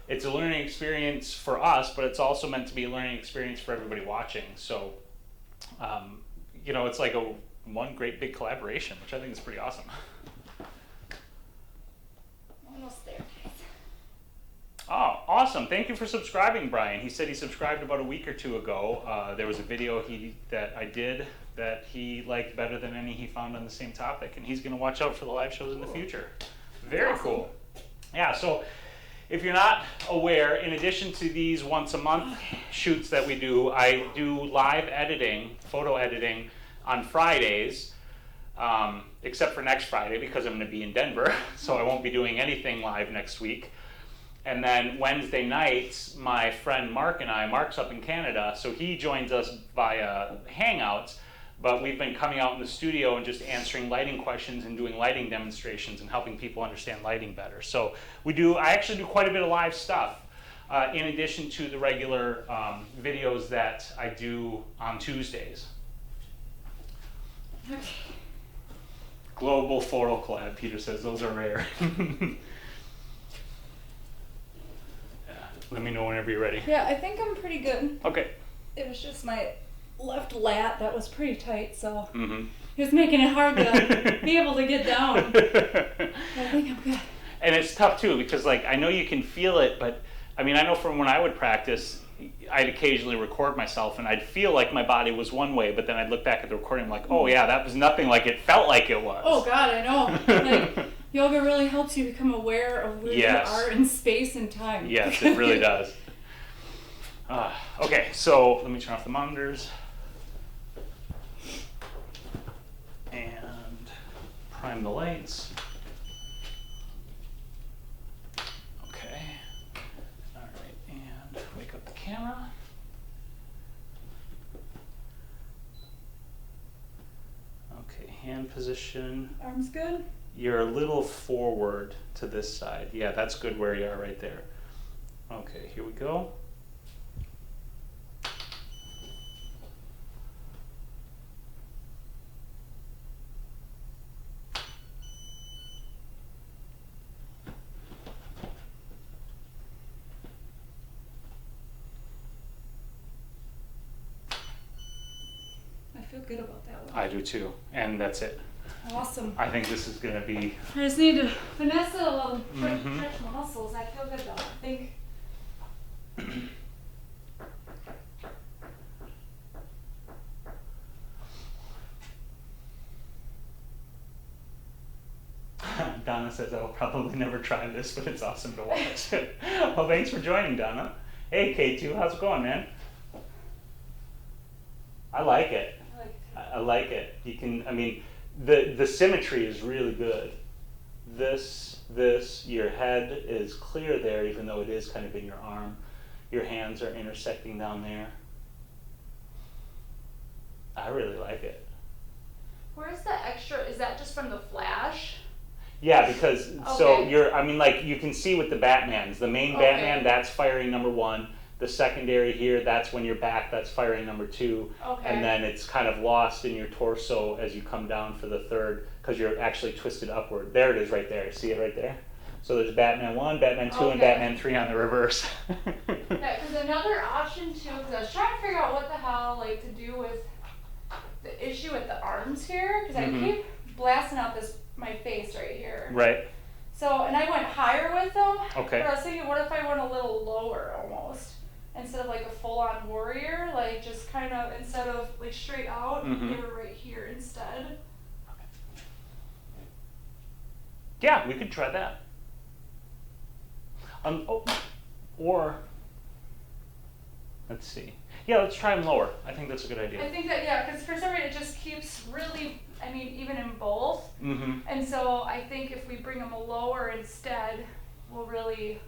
It's a learning experience for us, but it's also meant to be a learning experience for everybody watching. So, you know, it's like one great big collaboration, which I think is pretty awesome. Almost there, guys. Oh, awesome. Thank you for subscribing, Brian. He said he subscribed about a week or two ago. There was a video that I did that he liked better than any he found on the same topic, and he's going to watch out for the live shows in the future. Very awesome. Cool. Yeah, so if you're not aware, in addition to these once a month shoots that we do, I do live editing, photo editing on Fridays, except for next Friday because I'm going to be in Denver, so I won't be doing anything live next week. And then Wednesday nights, my friend Mark and Mark's up in Canada, so he joins us via Hangouts, but we've been coming out in the studio and just answering lighting questions and doing lighting demonstrations and helping people understand lighting better. So I actually do quite a bit of live stuff, in addition to the regular videos that I do on Tuesdays. Okay. Global photo collab, Peter says, those are rare. Let me know whenever you're ready. Yeah, I think I'm pretty good. Okay. It was just my left lat that was pretty tight, so Mm-hmm. it was making it hard to be able to get down. But I think I'm good. And it's tough too, because like I know you can feel it, but I mean I know from when I would practice, I'd occasionally record myself and I'd feel like my body was one way, but then I'd look back at the recording and I'm like, oh yeah, that was nothing like it felt like it was. Oh God, I know. Like yoga really helps you become aware of where Yes. you are in space and time. Yes, it really does. Okay, so let me turn off the monitors. And prime the lights. Okay. All right, and wake up the camera. Okay, hand position. Arms good? You're a little forward to this side. Yeah, that's good where you are right there. Okay, here we go. I feel good about that one. I do too, and that's it. Awesome. I think this is gonna be. I just need to finesse it a little, stretch Mhm. my muscles. I feel good though. I think. Donna says I'll probably never try this, but it's awesome to watch. Well, thanks for joining, Donna. Hey, K2, how's it going, man? I like it. I like it. I like it. You can, I mean, the symmetry is really good. This, your head is clear there, even though it is kind of in your arm. Your hands are intersecting down there. I really like it. Where's the extra? Is that just from the flash? Yeah, because so Okay. I mean, like you can see with the Batmans, the main Okay. Batman, that's firing number 1. The secondary here, that's when you're back, that's firing number 2. Okay. And then it's kind of lost in your torso as you come down for the third, because you're actually twisted upward. There it is right there. See it right there? So there's Batman 1, Batman 2, and Okay. Batman 3 on the reverse. Yeah, because another option too, because I was trying to figure out what the hell like to do with the issue with the arms here, because Mhm. I keep blasting out my face right here. Right. So, and I went higher with them. Okay. But I was thinking, what if I went a little lower almost? Instead of like a full-on warrior, like just kind of, instead of like straight out, Mhm. they were right here instead. Yeah, we could try that. Or, let's see. Yeah, let's try them lower. I think that's a good I idea. think that, yeah, because for some reason it just keeps really, I mean, even in both. Mm-hmm. And so I think if we bring them lower instead, we'll really.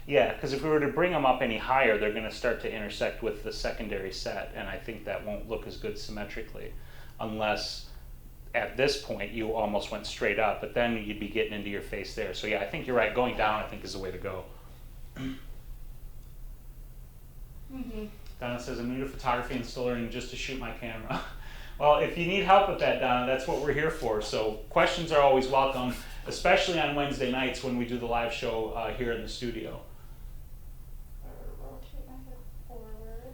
Yeah, because if we were to bring them up any higher, they're going to start to intersect with the secondary set, and I think that won't look as good symmetrically, unless at this point you almost went straight up, but then you'd be getting into your face there. So yeah, I think you're right. Going down, I think, is the way to go. Mm-hmm. Donna says, I'm new to photography and still learning just to shoot my camera. Well, if you need help with that, Donna, that's what we're here for. So questions are always welcome, especially on Wednesday nights when we do the live show here in the studio. Rotate my head forward.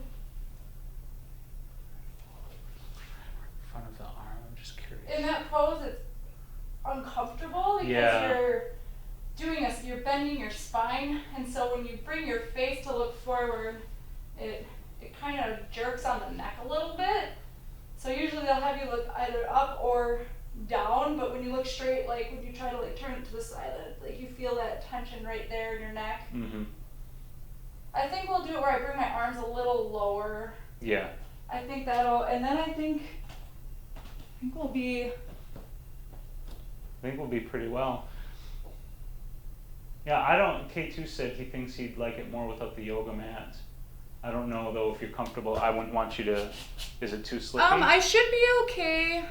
Front of the arm, I'm just curious. In that pose, it's uncomfortable because Yeah. you're bending your spine, and so when you bring your face to look forward, it kind of jerks on the neck a little bit. So usually they'll have you look either up or down, but when you look straight, like when you try to like turn it to the side, like you feel that tension right there in your neck. Mm-hmm. I think we'll do it where I bring my arms a little lower. Yeah. I think that'll, and then I think we'll be. I think we'll be pretty well. Yeah, K2 said he thinks he'd like it more without the yoga mat. I don't know though if you're comfortable. I wouldn't want you to, is it too slippy? I should be okay.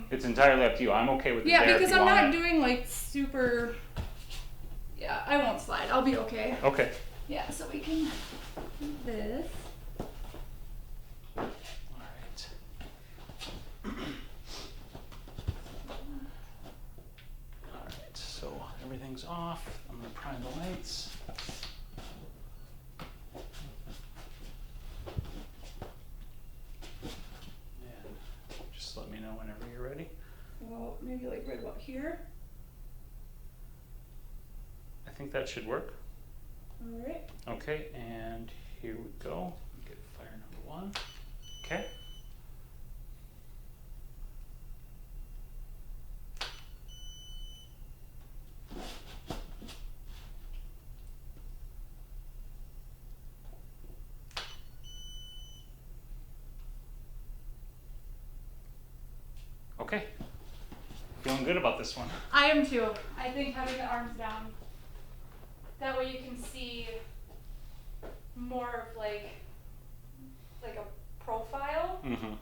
It's entirely up to you. I'm okay with it. Yeah, there because if you I'm want not it. doing like super. Yeah, I won't slide. I'll be okay. Okay. Yeah, so we can do this. All right. All right, so everything's off. I'm gonna prime the lights. And just let me know whenever you're ready. Well, maybe like right about here. I think that should work. All right. Okay, and here we go. Get fire number 1. Okay. Okay. Feeling good about this one. I am too. I think having the arms down, that way you can see more of like a profile. Mm-hmm.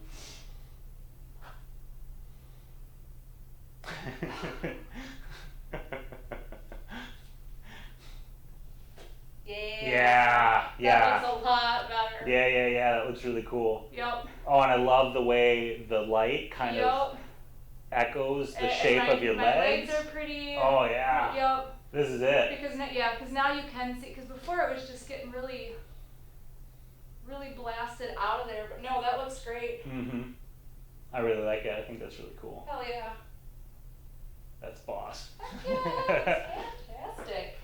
Yeah. That looks a lot better. Yeah, that looks really cool. Yep. Oh, and I love the way the light kind of echoes the shape of your my legs. legs are pretty. Oh, yeah. Yep. This is it. Because now you can see. Because before it was just getting really blasted out of there. But no, that looks great. Mm-hmm. I really like it. I think that's really cool. Hell yeah. That's boss. Yeah, that's fantastic.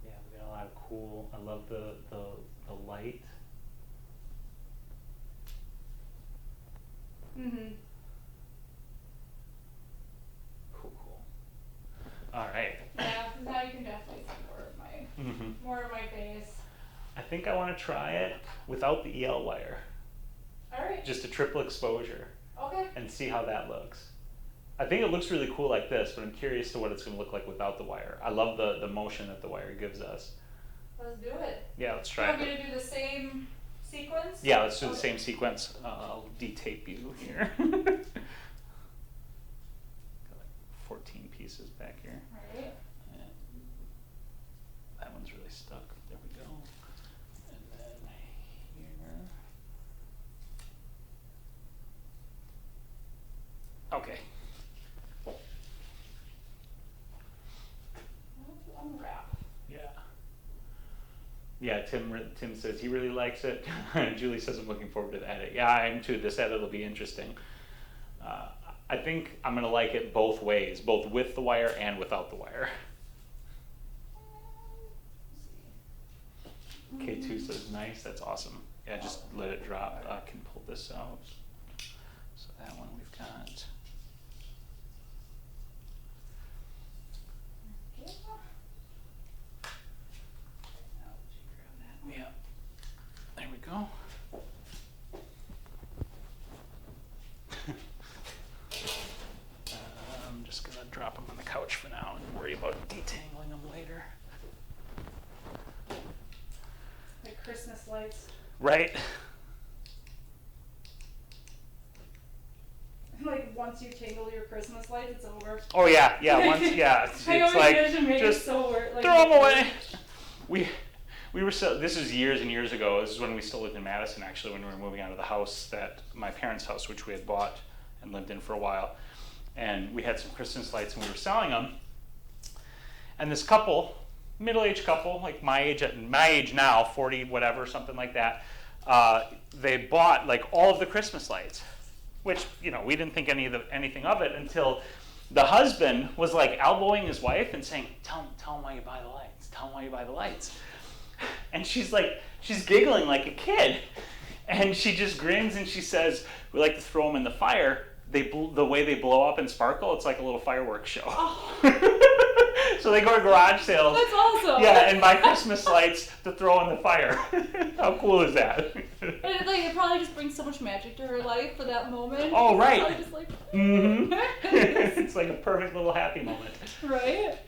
Yeah, we got a lot of cool. I love the light. Mhm. Cool. All right. Yeah, because now you can definitely see more of my face. I think I want to try it without the EL wire. All right. Just a triple exposure. Okay. And see how that looks. I think it looks really cool like this, but I'm curious to what it's going to look like without the wire. I love the motion that the wire gives us. Let's do it. Yeah, let's Do try you want it. me to do the same sequence? Yeah, let's do the same sequence. I'll de-tape you here. Got like 14 pieces back here. All right. And that one's really stuck. There we go. And then here. Okay. Unwrap. Yeah. Yeah, Tim says he really likes it. Julie says I'm looking forward to the edit. Yeah, I am too. This edit will be interesting. I think I'm going to like it both ways, both with the wire and without the wire. K2 says nice. That's awesome. Yeah, just let it drop. I can pull this out. So that one we've got. Yeah. There we go. I'm just gonna drop them on the couch for now and worry about detangling them later. Like Christmas lights. Right. Like once you tangle your Christmas lights, it's over. Oh yeah. Once it's I always like manage to make just it so weird. Like, throw them away. we were so, this was years and years ago. This is when we still lived in Madison, actually, when we were moving out of the house my parents' house, which we had bought and lived in for a while. And we had some Christmas lights and we were selling them. And this couple, middle-aged couple, like my age now, 40 whatever, something like that, they bought like all of the Christmas lights, which, you know, we didn't think anything of it until the husband was like elbowing his wife and saying, tell him why you buy the lights, tell him why you buy the lights. And she's giggling like a kid. And she just grins and she says, we like to throw them in the fire. The way they blow up and sparkle, it's like a little fireworks show. Oh. So they go to garage sales. That's awesome. Yeah, and buy Christmas lights to throw in the fire. How cool is that? And it probably just brings so much magic to her life for that moment. Oh, right. Just like, It's like a perfect little happy moment. Right.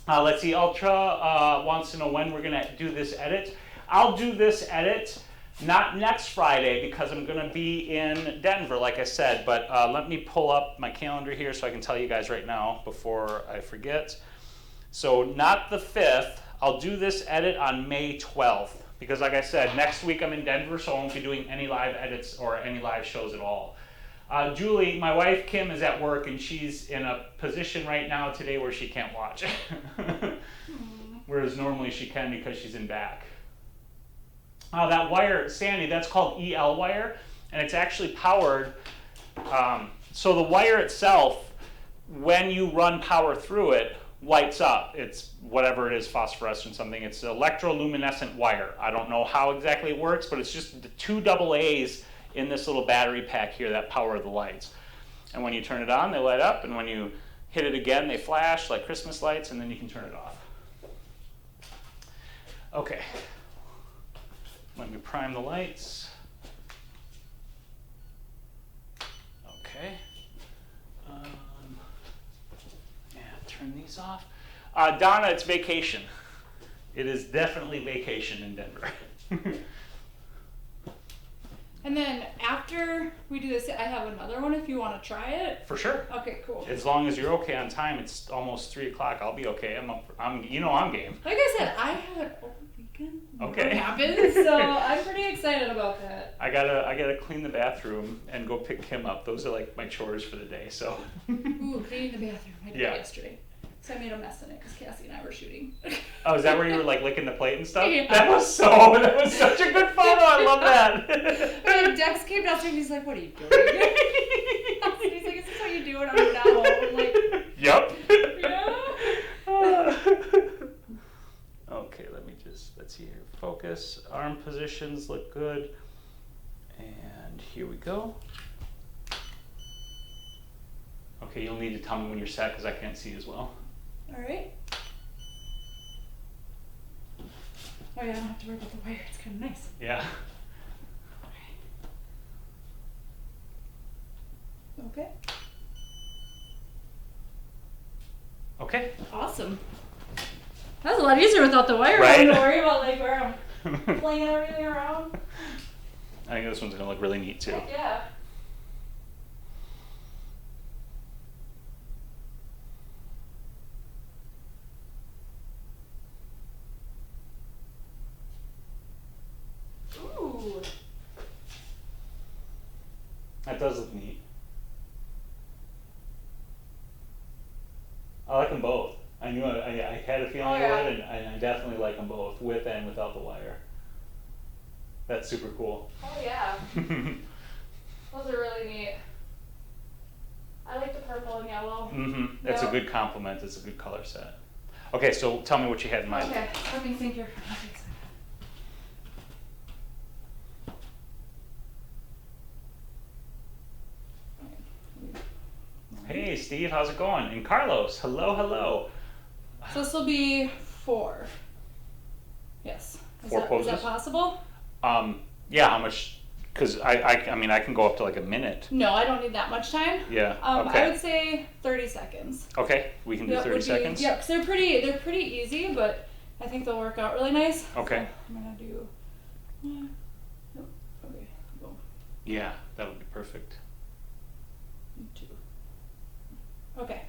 Let's see, Ultra wants to know when we're going to do this edit. I'll do this edit not next Friday because I'm going to be in Denver, like I said, but let me pull up my calendar here so I can tell you guys right now before I forget. So not the 5th. I'll do this edit on May 12th because, like I said, next week I'm in Denver, so I won't be doing any live edits or any live shows at all. Julie, my wife Kim, is at work and she's in a position right now today where she can't watch. Whereas normally she can because she's in back. That wire, Sandy, that's called EL wire, and it's actually powered. So the wire itself, when you run power through it, lights up. It's whatever it is, phosphorescent something. It's electroluminescent wire. I don't know how exactly it works, but it's just the 2 AA's in this little battery pack here that power the lights. And when you turn it on, they light up, and when you hit it again, they flash like Christmas lights, and then you can turn it off. Okay. Let me prime the lights. Okay. Yeah, turn these off. Donna, it's vacation. It is definitely vacation in Denver. And then after we do this, I have another one if you want to try it. For sure. Okay, cool. As long as you're okay on time, it's almost 3 o'clock. I'll be okay. I'm game. Like I said, I have an open weekend. Okay. What happens? So I'm pretty excited about that. I gotta clean the bathroom and go pick Kim up. Those are like my chores for the day. So. Ooh, cleaning the bathroom. I did Yeah. that yesterday. So I made a mess in it because Cassie and I were shooting. Oh, is that where you were like licking the plate and stuff? Yeah. That was such a good photo. I love that. And Dex came downstairs and he's like, "What are you doing?" And he's like, "Is this how you do it on your not home?" I'm like, Yep. yeah. Okay, let's see here. Focus, arm positions look good. And here we go. Okay, you'll need to tell me when you're set because I can't see as well. All right. Oh yeah, I don't have to worry about the wire. It's kind of nice. Yeah. Okay. Okay. Awesome. That was a lot easier without the wire. Right? I don't have to worry about like where I'm flinging everything around. I think this one's gonna look really neat too. Heck yeah. Ooh. That does look neat. I like them both. I knew I had a feeling Oh, yeah. I would, and I definitely like them both, with and without the wire. That's super cool. Oh yeah. Those are really neat. I like the purple and yellow. Mm-hmm. That's Yep. a good compliment. It's a good color set. Okay, so tell me what you had in mind. Okay, let me think here. Hey, Steve, how's it going? And Carlos, hello. So this will be 4. Yes. Is 4 that, poses? Is that possible? Yeah, how much? Because I mean, I can go up to like a minute. No, I don't need that much time. Yeah. I Okay. would say 30 seconds. Okay, we can do Yep, 30 would be- seconds. Yep, because they're pretty easy, but I think they'll work out really nice. Okay. So I'm gonna do. Yep. Okay. Go. Yeah, that'll be perfect. 2. Okay.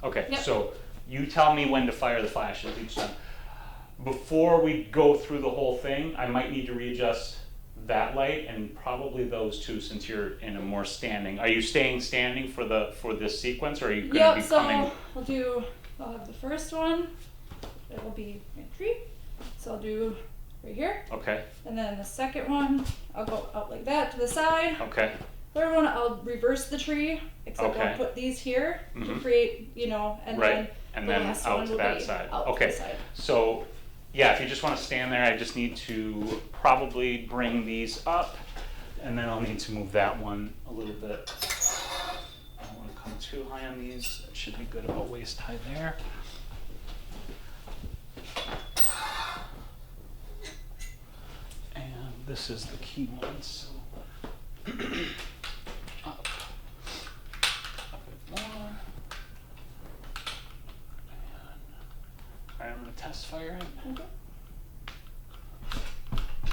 Okay, Yep. so you tell me when to fire the flashes each time. before we go through the whole thing, I might need to readjust that light and probably those two, since you're in a more standing. Are you staying standing for this sequence, or are you going to be coming? I'll have the first one. It'll be a tree. So I'll do right here. Okay. And then the second one, I'll go out like that to the side. Okay. Third one, I'll reverse the tree, except Okay. I'll put these here to create, and right. then and the then last out one to will that be side. out to Okay. the side. So, yeah, if you just want to stand there, I just need to probably bring these up, and then I'll need to move that one a little bit. I don't want to come too high on these. It should be good about waist high there. And this is the key one, so up a bit more. Alright, I'm going to test fire it. Okay.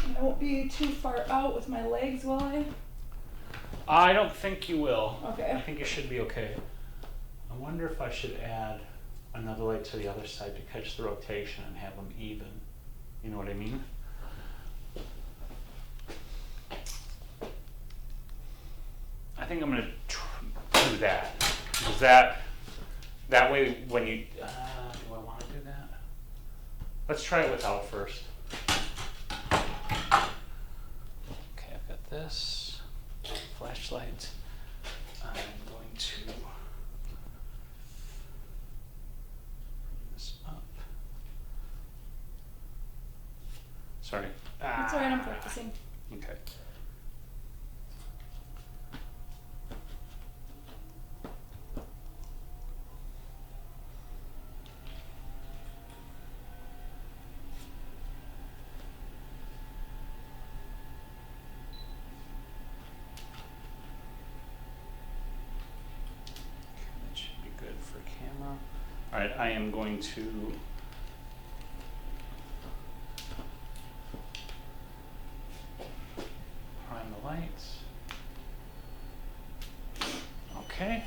And I won't be too far out with my legs while I don't think you will. Okay. I think you should be okay. I wonder if I should add another light to the other side to catch the rotation and have them even. You know what I mean? I think I'm going to do that. Because that way when you... do I want to do that? Let's try it without first. Okay, I've got this flashlight. I'm going to bring this up. Sorry. That's alright, I'm practicing. Okay. That should be good for camera. All right, I am going to prime the lights. Okay.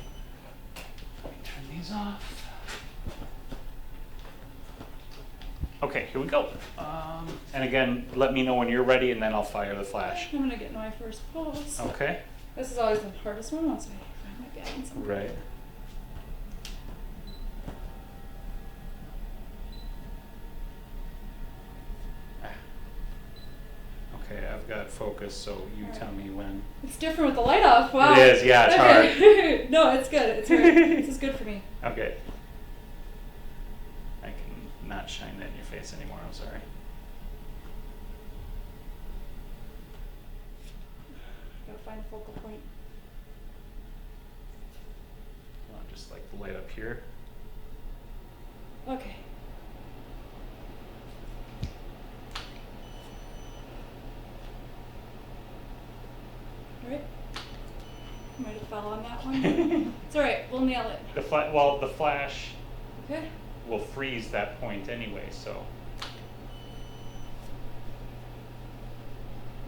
Let me turn these off. Okay, here we go. And again, let me know when you're ready, and then I'll fire the flash. I'm gonna get in my first pose. Okay. This is always the hardest one once I find my balance. Right. Okay, I've got focus, so you tell me when. It's different with the light off. Wow. It is, yeah, it's hard. No, it's good. It's good. This is good for me. Okay. I can not shine that in your face anymore, I'm sorry. Gotta find a focal point. I'll just like the light up here. Okay. Alright. Might have fell on that one. It's alright, we'll nail it. The flash Okay. will freeze that point anyway, so.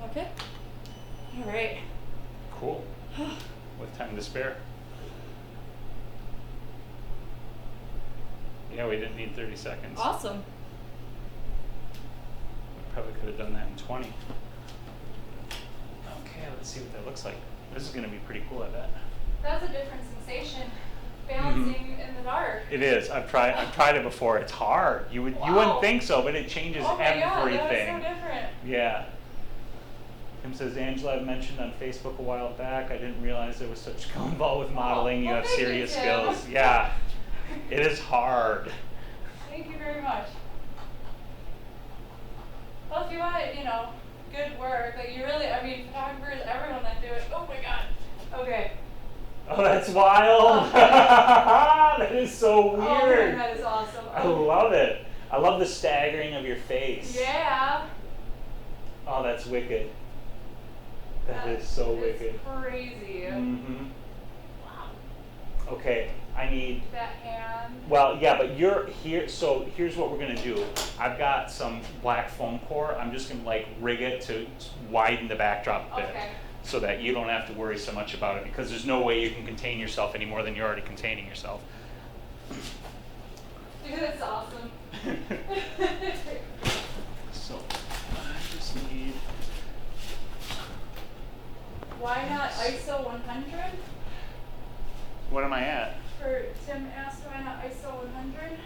Okay. Alright. Cool. With time to spare. Yeah, we didn't need 30 seconds. Awesome. We probably could have done that in 20. Okay, let's see what that looks like. This is going to be pretty cool, I bet. That's a different sensation. Balancing in the dark. It is. I've tried it before. It's hard. You wouldn't think so, but it changes everything. God, that was so different. Yeah. Tim says, Angela, I mentioned on Facebook a while back. I didn't realize there was such skill involved with modeling. You have serious skills. Yeah. It is hard. Thank you very much. Well, if you want, good work, like photographers, everyone that do it. Oh my God. Okay. Oh, that's wild. That is so weird. Oh man, that is awesome. I love it. I love the staggering of your face. Yeah. Oh, that's wicked. That is so wicked. Crazy. Mm-hmm. Wow. Okay, I need. That hand. Well, yeah, but you're here. So here's what we're gonna do. I've got some black foam core. I'm just gonna rig it to widen the backdrop a bit, so that you don't have to worry so much about it, because there's no way you can contain yourself any more than you're already containing yourself. Dude, that's awesome. ISO 100? What am I at? For Tim asked why not ISO 100?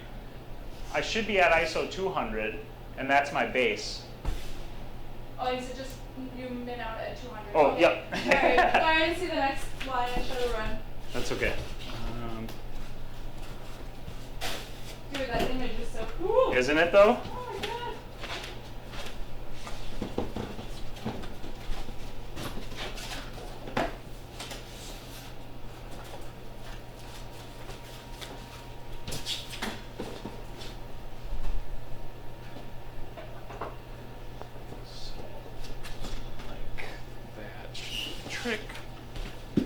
I should be at ISO 200, and that's my base. Oh, you said just you min out at 200. Oh, okay. yep. Alright, I didn't see the next line. I should have run. That's okay. Dude, that image is so cool. Isn't it though? Oh my god. Trick. Do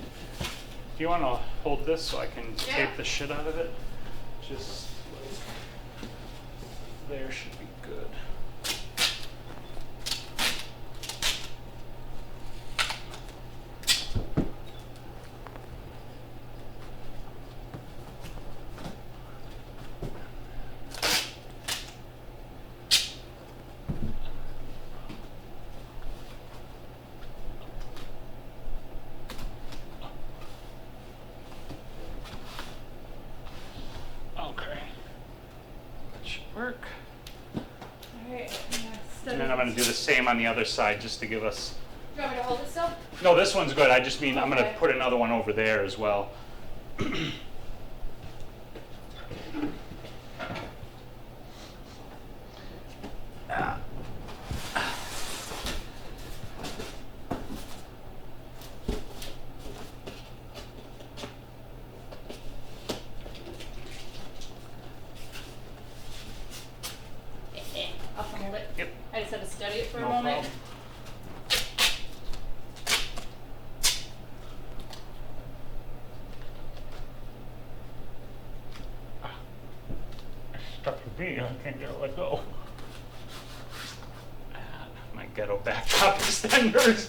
you want to hold this so I can tape the shit out of it? Just like there should be good. Work. Alright, And then I'm going to do the same on the other side just to give us... Do you want me to hold it still? No, this one's good. I just mean I'm going to Okay. put another one over there as well. I'll hold it. Yep. I just had to study it for No a moment. problem. Stuck with me. I can't get it let go. My ghetto backdrop extenders.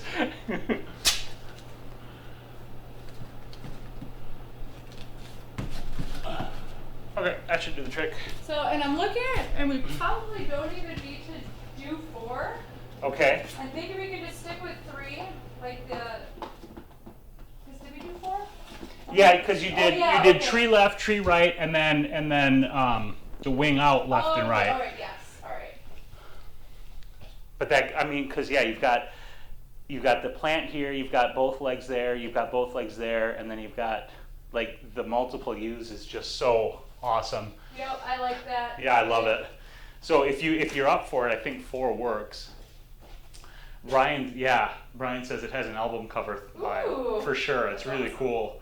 Okay, that should do the trick. So, and I'm looking at, and we probably don't even need to do 4. Okay. I think we could just stick with 3, like the. Cause did we do 4? Yeah, because you did yeah, you did okay. tree left, tree right, and then the wing out left and right. All right, yes, all right. But that, I mean, because yeah, you've got the plant here, you've got both legs there, you've got both legs there, and then you've got like the multiple use is just so awesome. Yep, I like that. Yeah, I love it. So if you're up for it, I think 4 works. Brian says it has an album cover vibe Ooh, for sure. It's that's really awesome. cool.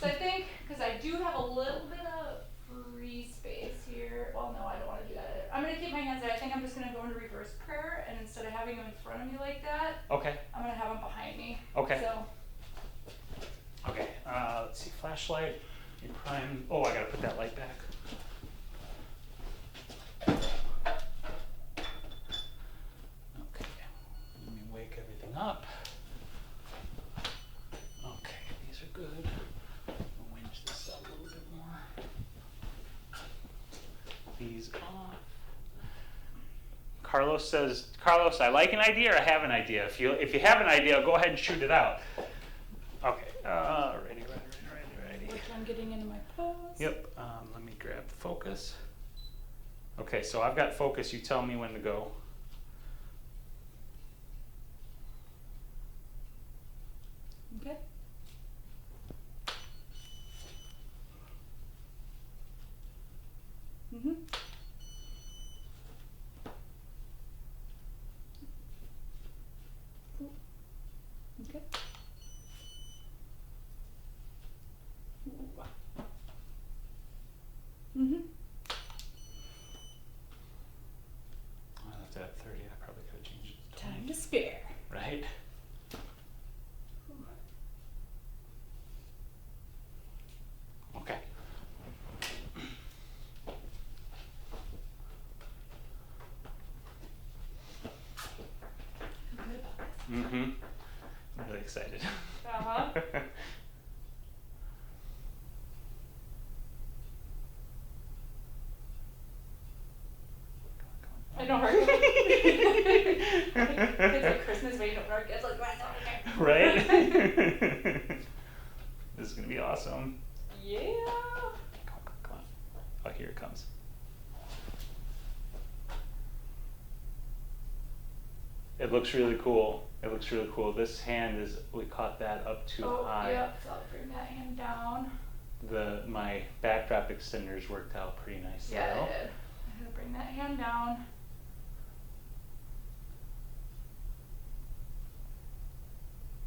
So I think, because I do have a little bit of free space here. Well, no, I don't want to do that. I'm going to keep my hands there. I think I'm just going to go into reverse prayer, and instead of having them in front of me like that, Okay. I'm going to have them behind me. Okay. So, Okay. Let's see. Flashlight. You prime. Oh, I gotta put that light back. Okay. Let me wake everything up. Okay, these are good. I'll winch this up a little bit more. These off. Carlos says, Carlos, I like an idea or I have an idea. If you have an idea, go ahead and shoot it out. Okay. Ready. which I'm getting into my pose. Yep. Let me grab the focus. Okay, so I've got focus. You tell me when to go. Okay. Mhm. Okay. Mhm. I left it at 30. I probably could have changed it to 20. Time to spare. Right? Okay. I'm good about this. Mm-hmm. I'm really excited. Uh-huh. I know, right? It's like Christmas, but you don't know our kids like, what's over there? Right? awesome. Yeah. Come on. Oh, here it comes. It looks really cool. It looks really cool. This hand is, we caught that up too high. Yeah, so I'll bring that hand down. My backdrop extenders worked out pretty nicely. Yeah, though. I did. I'm gonna bring that hand down.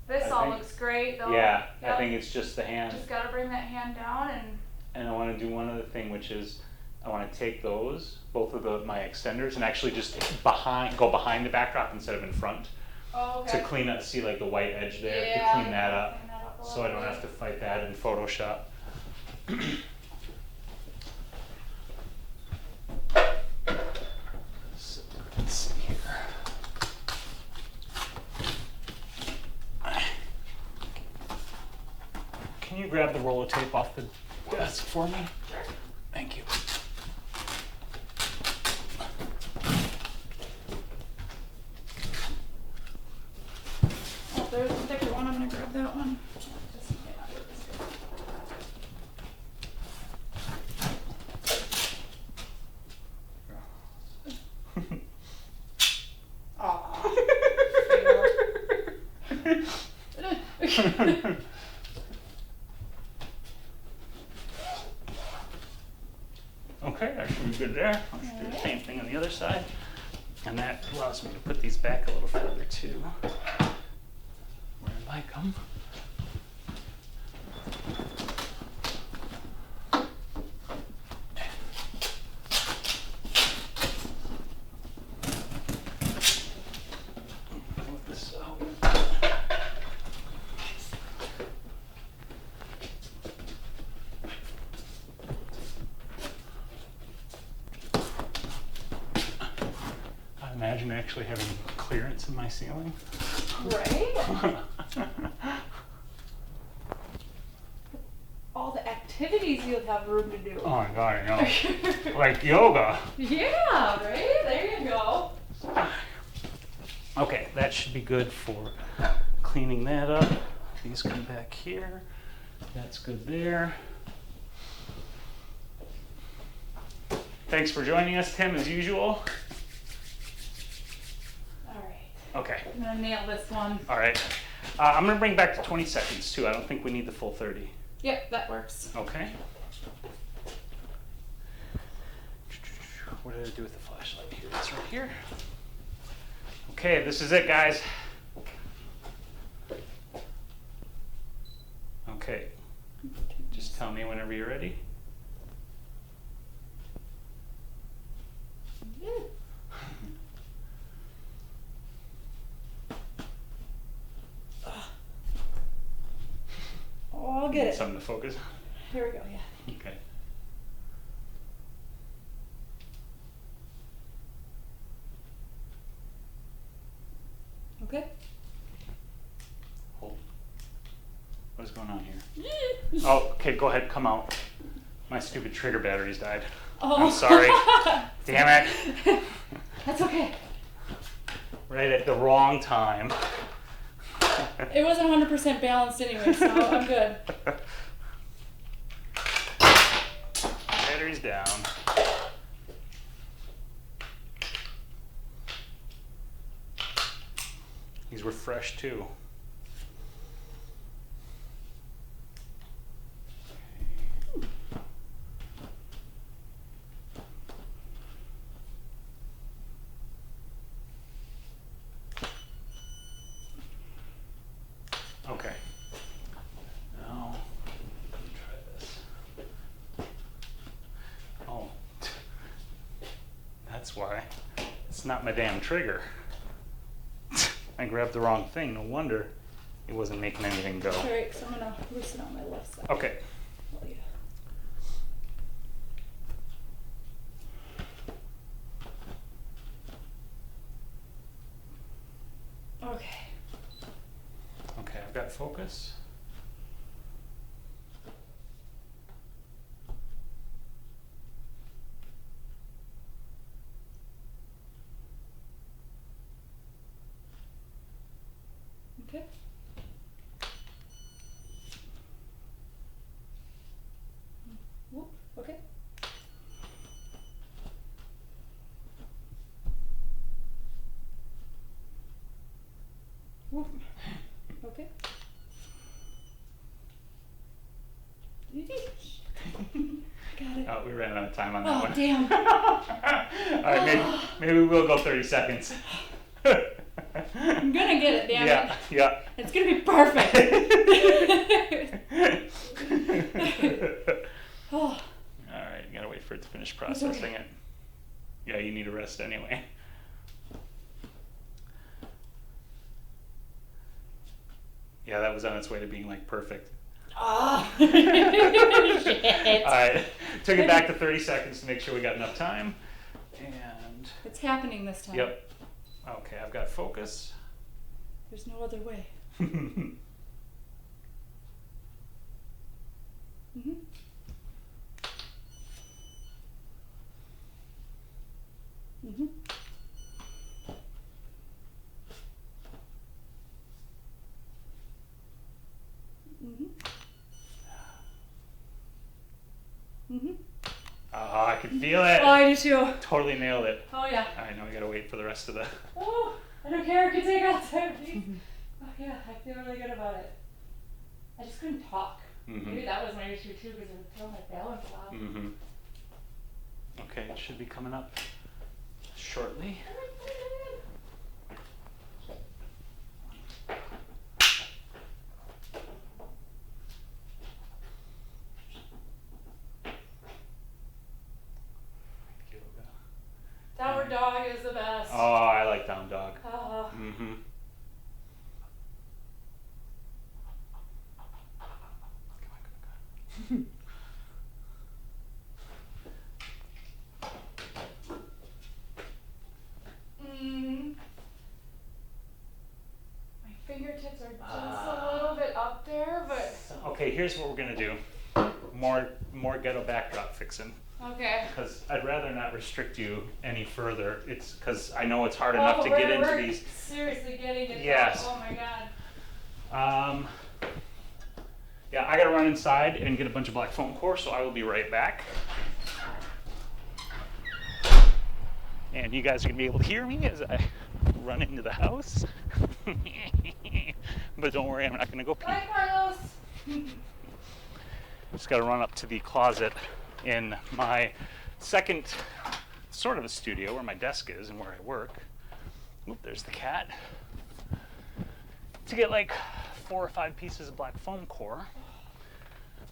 This all looks great though. Yeah, Yep. I think it's just the hand. Just gotta bring that hand down And I want to do one other thing, which is I want to take those, both of my extenders, and actually just go behind the backdrop instead of in front. Oh, okay. To clean up, see like the white edge there, Yeah, to clean that up, a so I don't have to fight that in Photoshop. So let's see here. Can you grab the roll of tape off the desk for me? Sure. Thank you. Oh, there's a thicker one. I'm gonna grab that one. Okay, that should be good there. I'll just do the same thing on the other side. And that allows me to put these back a little further too, where I like them. Move this out. Imagine actually having clearance in my ceiling. Right? All the activities you'll have room to do. Oh my god, I know. Like yoga. Yeah, right? There you go. Okay, that should be good for cleaning that up. These come back here. That's good there. Thanks for joining us, Tim, as usual. Okay. I'm gonna nail this one. All right. I'm gonna bring back to 20 seconds too. I don't think we need the full 30. Yep, that works. Okay. What did I do with the flashlight here? It's right here. Okay, this is it, guys. Okay. Just tell me whenever you're ready. Oh, I'll get it. Something to focus on. Here we go, yeah. Okay. Okay. Hold. What is going on here? Oh, okay, go ahead, come out. My stupid trigger batteries died. Oh. I'm sorry. Damn it. That's okay. Right at the wrong time. It wasn't 100% balanced anyway, so I'm good. Batteries down. These were fresh too. Okay. Now, let me try this. Oh, that's why. It's not my damn trigger. I grabbed the wrong thing. No wonder it wasn't making anything go. Alright, so I'm gonna loosen on my left side. Okay. Oh, yeah. Okay. Okay, I've got focus. Okay. Whoop. Okay. Got it. Oh, we ran out of time on that one. Oh, damn. All right, maybe we'll go 30 seconds. I'm gonna get it, damn it. Yeah. It's gonna be perfect. Oh. All right, you gotta wait for it to finish processing it. Yeah, you need a rest anyway. Yeah, that was on its way to being like perfect. Oh. Shit. All right, took it back to 30 seconds to make sure we got enough time. And It's happening this time. yep. Okay, I've got focus. There's no other way. Mhm. Mhm. Mhm. Mhm. Mhm. Oh, I can feel it. Oh, I do too. Totally nailed it. Oh yeah. All right, now we gotta wait for the rest of the. Oh, I don't care. It can take all time. Oh yeah, I feel really good about it. I just couldn't talk. Maybe that was my issue too, because it would throw my balance a lot. Mm-hmm. Okay, it should be coming up shortly. Downward dog is the best. Oh, I like down dog. Oh. Mm-hmm. My fingertips are just a little bit up there, but Okay, here's what we're gonna do. More ghetto backdrop fixing. okay. Because I'd rather not restrict you any further. It's because I know it's hard enough to get into we're these. seriously getting it. Yes. Oh my god. Yeah, I gotta run inside and get a bunch of black foam core, so I will be right back. And you guys are gonna be able to hear me as I run into the house. But don't worry, I'm not gonna go pee. Bye, Carlos. Just gotta run up to the closet in my second sort of a studio where my desk is and where I work. Oop, there's the cat. To get like 4 or 5 pieces of black foam core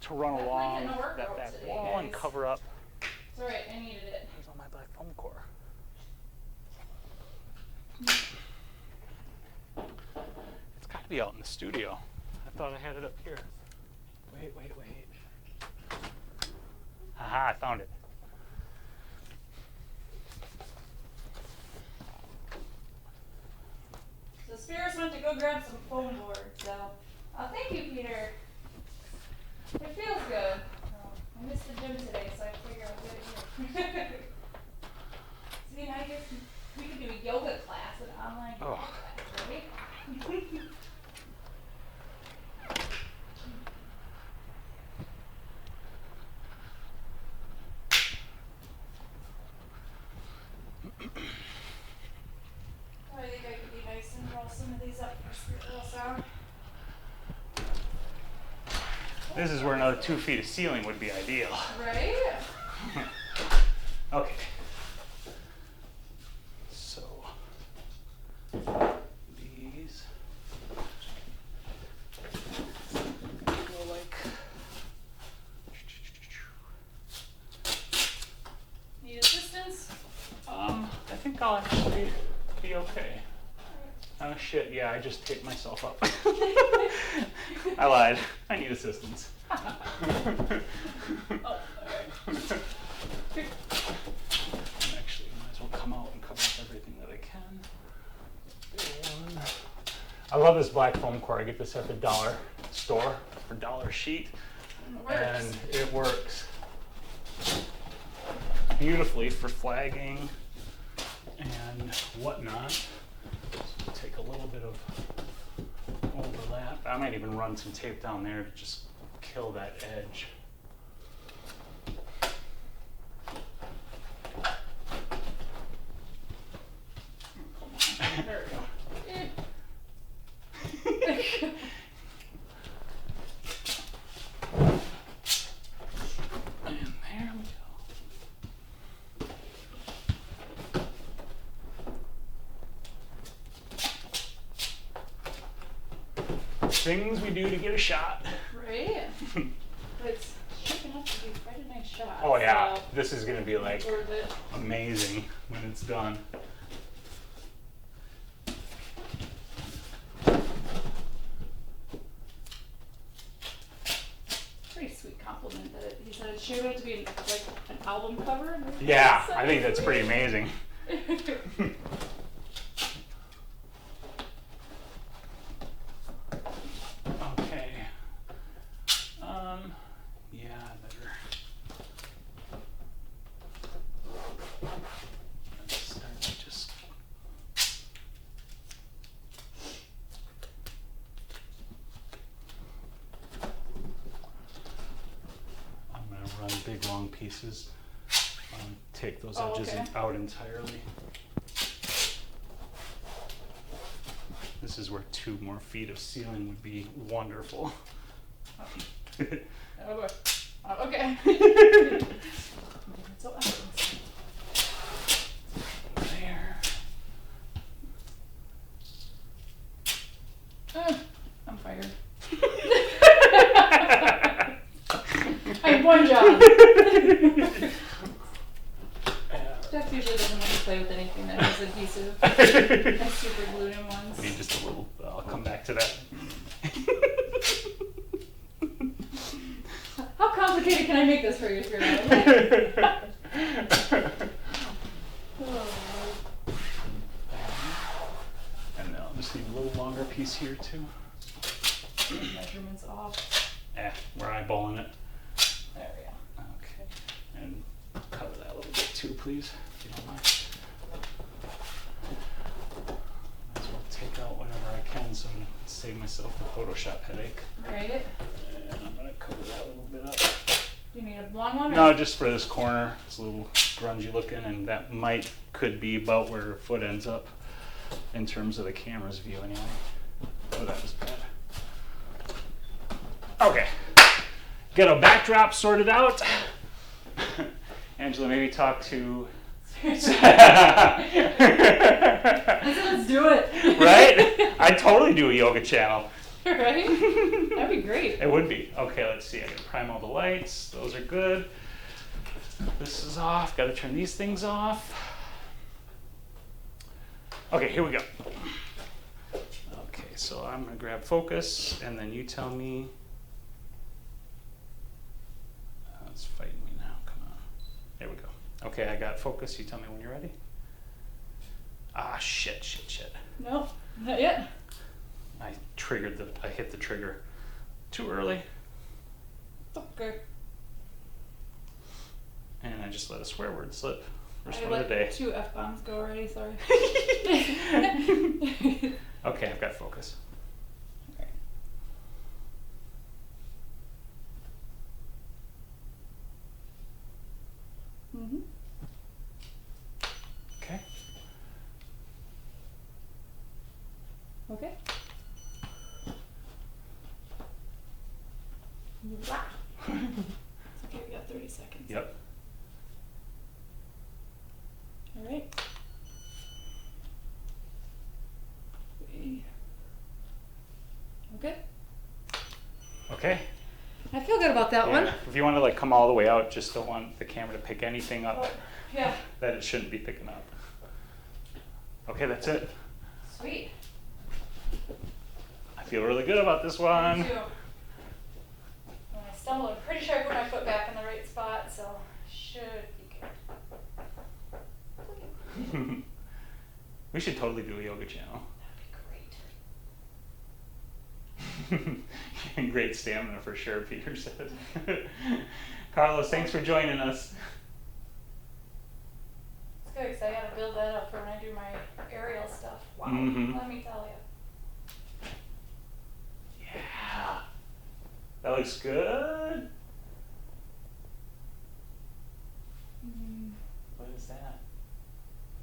to run along that back wall and cover up. It's alright, I needed it. Here's all my black foam core. It's got to be out in the studio. I thought I had it up here. Wait. Aha, I found it. So Spyros went to go grab some foam board, so thank you, Peter. It feels good. I missed the gym today, so I figured I'd get it here. See, I guess we could do a yoga class, an online yoga class, right? I think I could be nice and roll some of these up for Spyros sound. This is where another 2 feet of ceiling would be ideal. Right? Okay. So these go like. Need assistance? I think I'll actually be okay. Oh shit, yeah, I just taped myself up. I lied. I need assistance. Oh, alright. Actually, I might as well come out and cover up everything that I can. I love this black foam core. I get this at the dollar store for $1 sheet. And it works beautifully for flagging and whatnot. So take a little bit of overlap. I might even run some tape down there to just kill that edge. There we go. Things we do to get a shot. Right? But it's shaping up to be quite a nice shot. Oh yeah, so this is gonna be like worth it. amazing when it's done. Pretty sweet compliment that he said it's shaping up to be like an album cover. Yeah, So I think that's pretty amazing. Okay. Yeah, better. Let's start by just. I'm gonna run big long pieces. Take those edges out entirely. This is where 2 more feet of ceiling would be wonderful. Oh boy. Oh, okay. So There. I'm fired. I have one job. Jeff usually doesn't want to play with anything that has adhesive. I super glued him once. I need just a little. I'll come back to that. How complicated can I make this for you, Spyros? And then I'll just need a little longer piece here too. Measurements off. We're eyeballing it. There we go. Okay. And cover that a little bit too, please, if you don't mind. Might as well take out whatever I can so I can save myself the Photoshop headache. Right. And I'm gonna cover that a little bit up. Do you need a long one? No, just for this corner. It's a little grungy looking, and that could be about where her foot ends up in terms of the camera's view anyway. Oh, that was bad. Okay. Got a backdrop sorted out. Angela, maybe talk to... I said, let's do it. Right? I'd totally do a yoga channel. Right? That'd be great. It would be. Okay, let's see. I gotta prime all the lights. Those are good. This is off. Gotta turn these things off. Okay, here we go. Okay, so I'm gonna grab focus, and then you tell me. It's fighting me now. Come on. There we go. Okay, I got focus. You tell me when you're ready. Ah, shit. Nope, not yet. I hit the trigger too early. Okay. And I just let a swear word slip. First I one of the day. let 2 F-bombs go already, sorry. Okay, I've got focus. Okay. Mm-hmm. Okay. Okay. Wow. Okay, we got 30 seconds. Yep. All right. Okay. Okay. I feel good about that one. If you want to like come all the way out, just don't want the camera to pick anything up Yeah. that it shouldn't be picking up. Okay, that's it. Sweet. I feel really good about this one. Me too. When I stumble, I'm pretty sure I put my foot back in the right spot, so should be good. We should totally do a yoga channel. That'd be great. Great stamina for sure, Peter said. Carlos, thanks for joining us. It's good because I got to build that up for when I do my aerial stuff. Wow. Mhm. Let me tell you. Yeah. That looks good. What is that?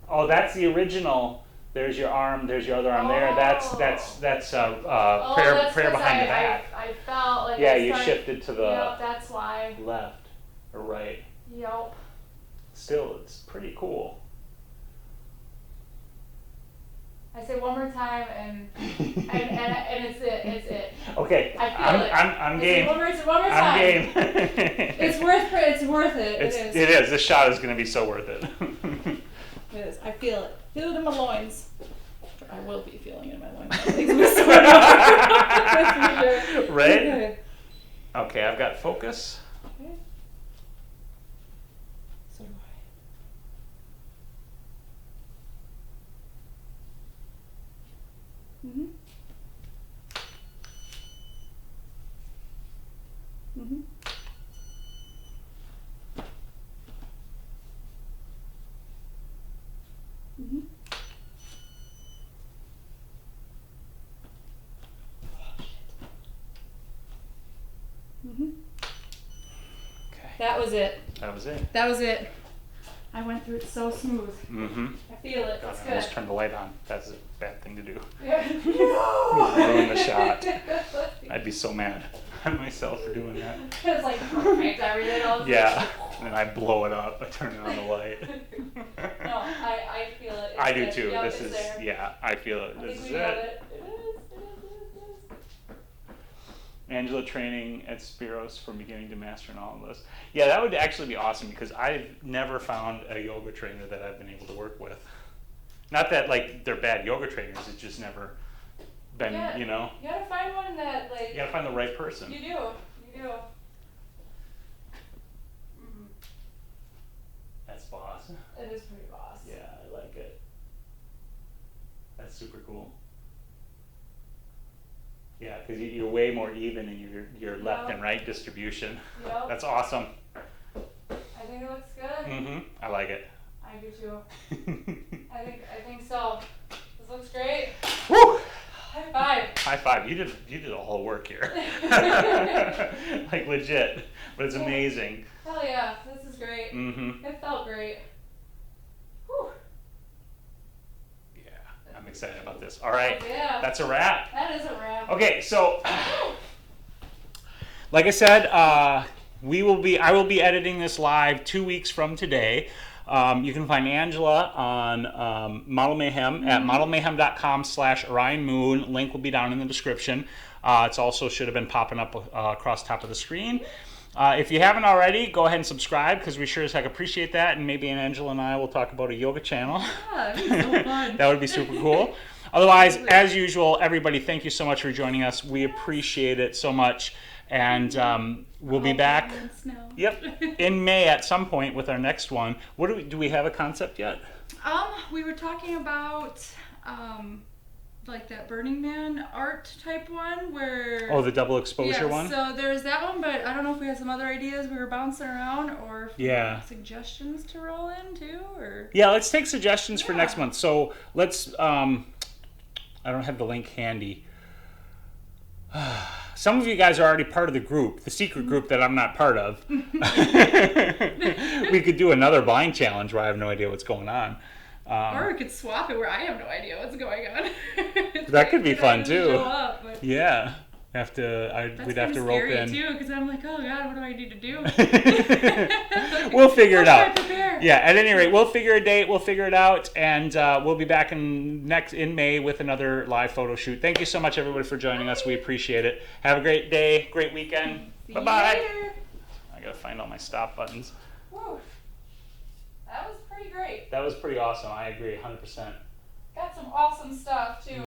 Oh, that's the original. There's your arm. There's your other arm there. That's that's prayer 'cause behind the back. I felt like Yeah, I you started, shifted to the Yep, that's why. left or right. Yep. Still, it's pretty cool. I I say one more time and it's it. It's it. Okay. I feel it. I'm game. One more time. I'm game. It's worth it. It is. This shot is going to be so worth it. It is. I feel it. Feel it in my loins. I will be feeling it in my loins. That's for sure. Right? Okay, I've got focus. Okay. So do I. Mm-hmm. Mm-hmm. Mm-hmm. Mm-hmm. Okay. That was it. That was it. That was it. I went through it so smooth. Mm-hmm. I feel it. God, It's I good. almost turned the light on. That's a bad thing to do. Yeah. Ruin the shot. I'd be so mad at myself for doing that. It's like perfect. I read it all. Yeah. And then I blow it up. I turn it on the light. No, I feel it. It's I do good. too. Yep, This it's is, there. yeah, I feel it. I This think is we got it. it. It is. Angela training at Spyros from beginning to master and all of this. Yeah, that would actually be awesome because I've never found a yoga trainer that I've been able to work with. Not that like they're bad yoga trainers, it's just never been, Yeah, you know. You gotta find one that like. You gotta find the right person. You do. You do. Mm-hmm. That's boss. It is pretty boss. Yeah, I like it. That's super cool. Yeah, because you're way more even in your left and right distribution. Yep. That's awesome. I think it looks good. Mm-hmm. I like it. I do too. I think so. This looks great. Woo! High five. High five. You did all the work here. Like legit. But it's amazing. Hell yeah. This is great. Mm-hmm. It felt great. Whew. Yeah, I'm excited about this. All right. Yeah. That's a wrap. That is a wrap. Okay, so like I said, I will be editing this live 2 weeks from today. You can find Angela on Model Mayhem at modelmayhem.com/Orion Moon. Link will be down in the description. It's also should have been popping up across top of the screen. If you haven't already, go ahead and subscribe because we sure as heck appreciate that. And maybe Angela and I will talk about a yoga channel. Yeah, that'd be so fun. That would be super cool. Otherwise, as usual, everybody, thank you so much for joining us. We appreciate it so much. And we'll be back. Yep, in May at some point with our next one. What do we have a concept yet? We were talking about like that Burning Man art type one where. Oh, the double exposure one. So there's that one, but I don't know if we have some other ideas we were bouncing around or if we have suggestions to roll in too, or. Yeah, let's take suggestions for next month. So let's. I don't have the link handy. Some of you guys are already part of the group, the secret group that I'm not part of. We could do another blind challenge where I have no idea what's going on. Or we could swap it where I have no idea what's going on. That could be fun too. Show up, but yeah. We'd have to rope in. too, because I'm like, oh god, what do I need to do? We'll figure it out. Prepare? Yeah, at any rate, we'll figure a date, we'll figure it out, and we'll be back in May with another live photo shoot. Thank you so much, everybody, for joining us. We appreciate it. Have a great day, great weekend. Bye bye. I gotta find all my stop buttons. Whew. That was pretty great. That was pretty awesome. I agree, 100%. Got some awesome stuff too.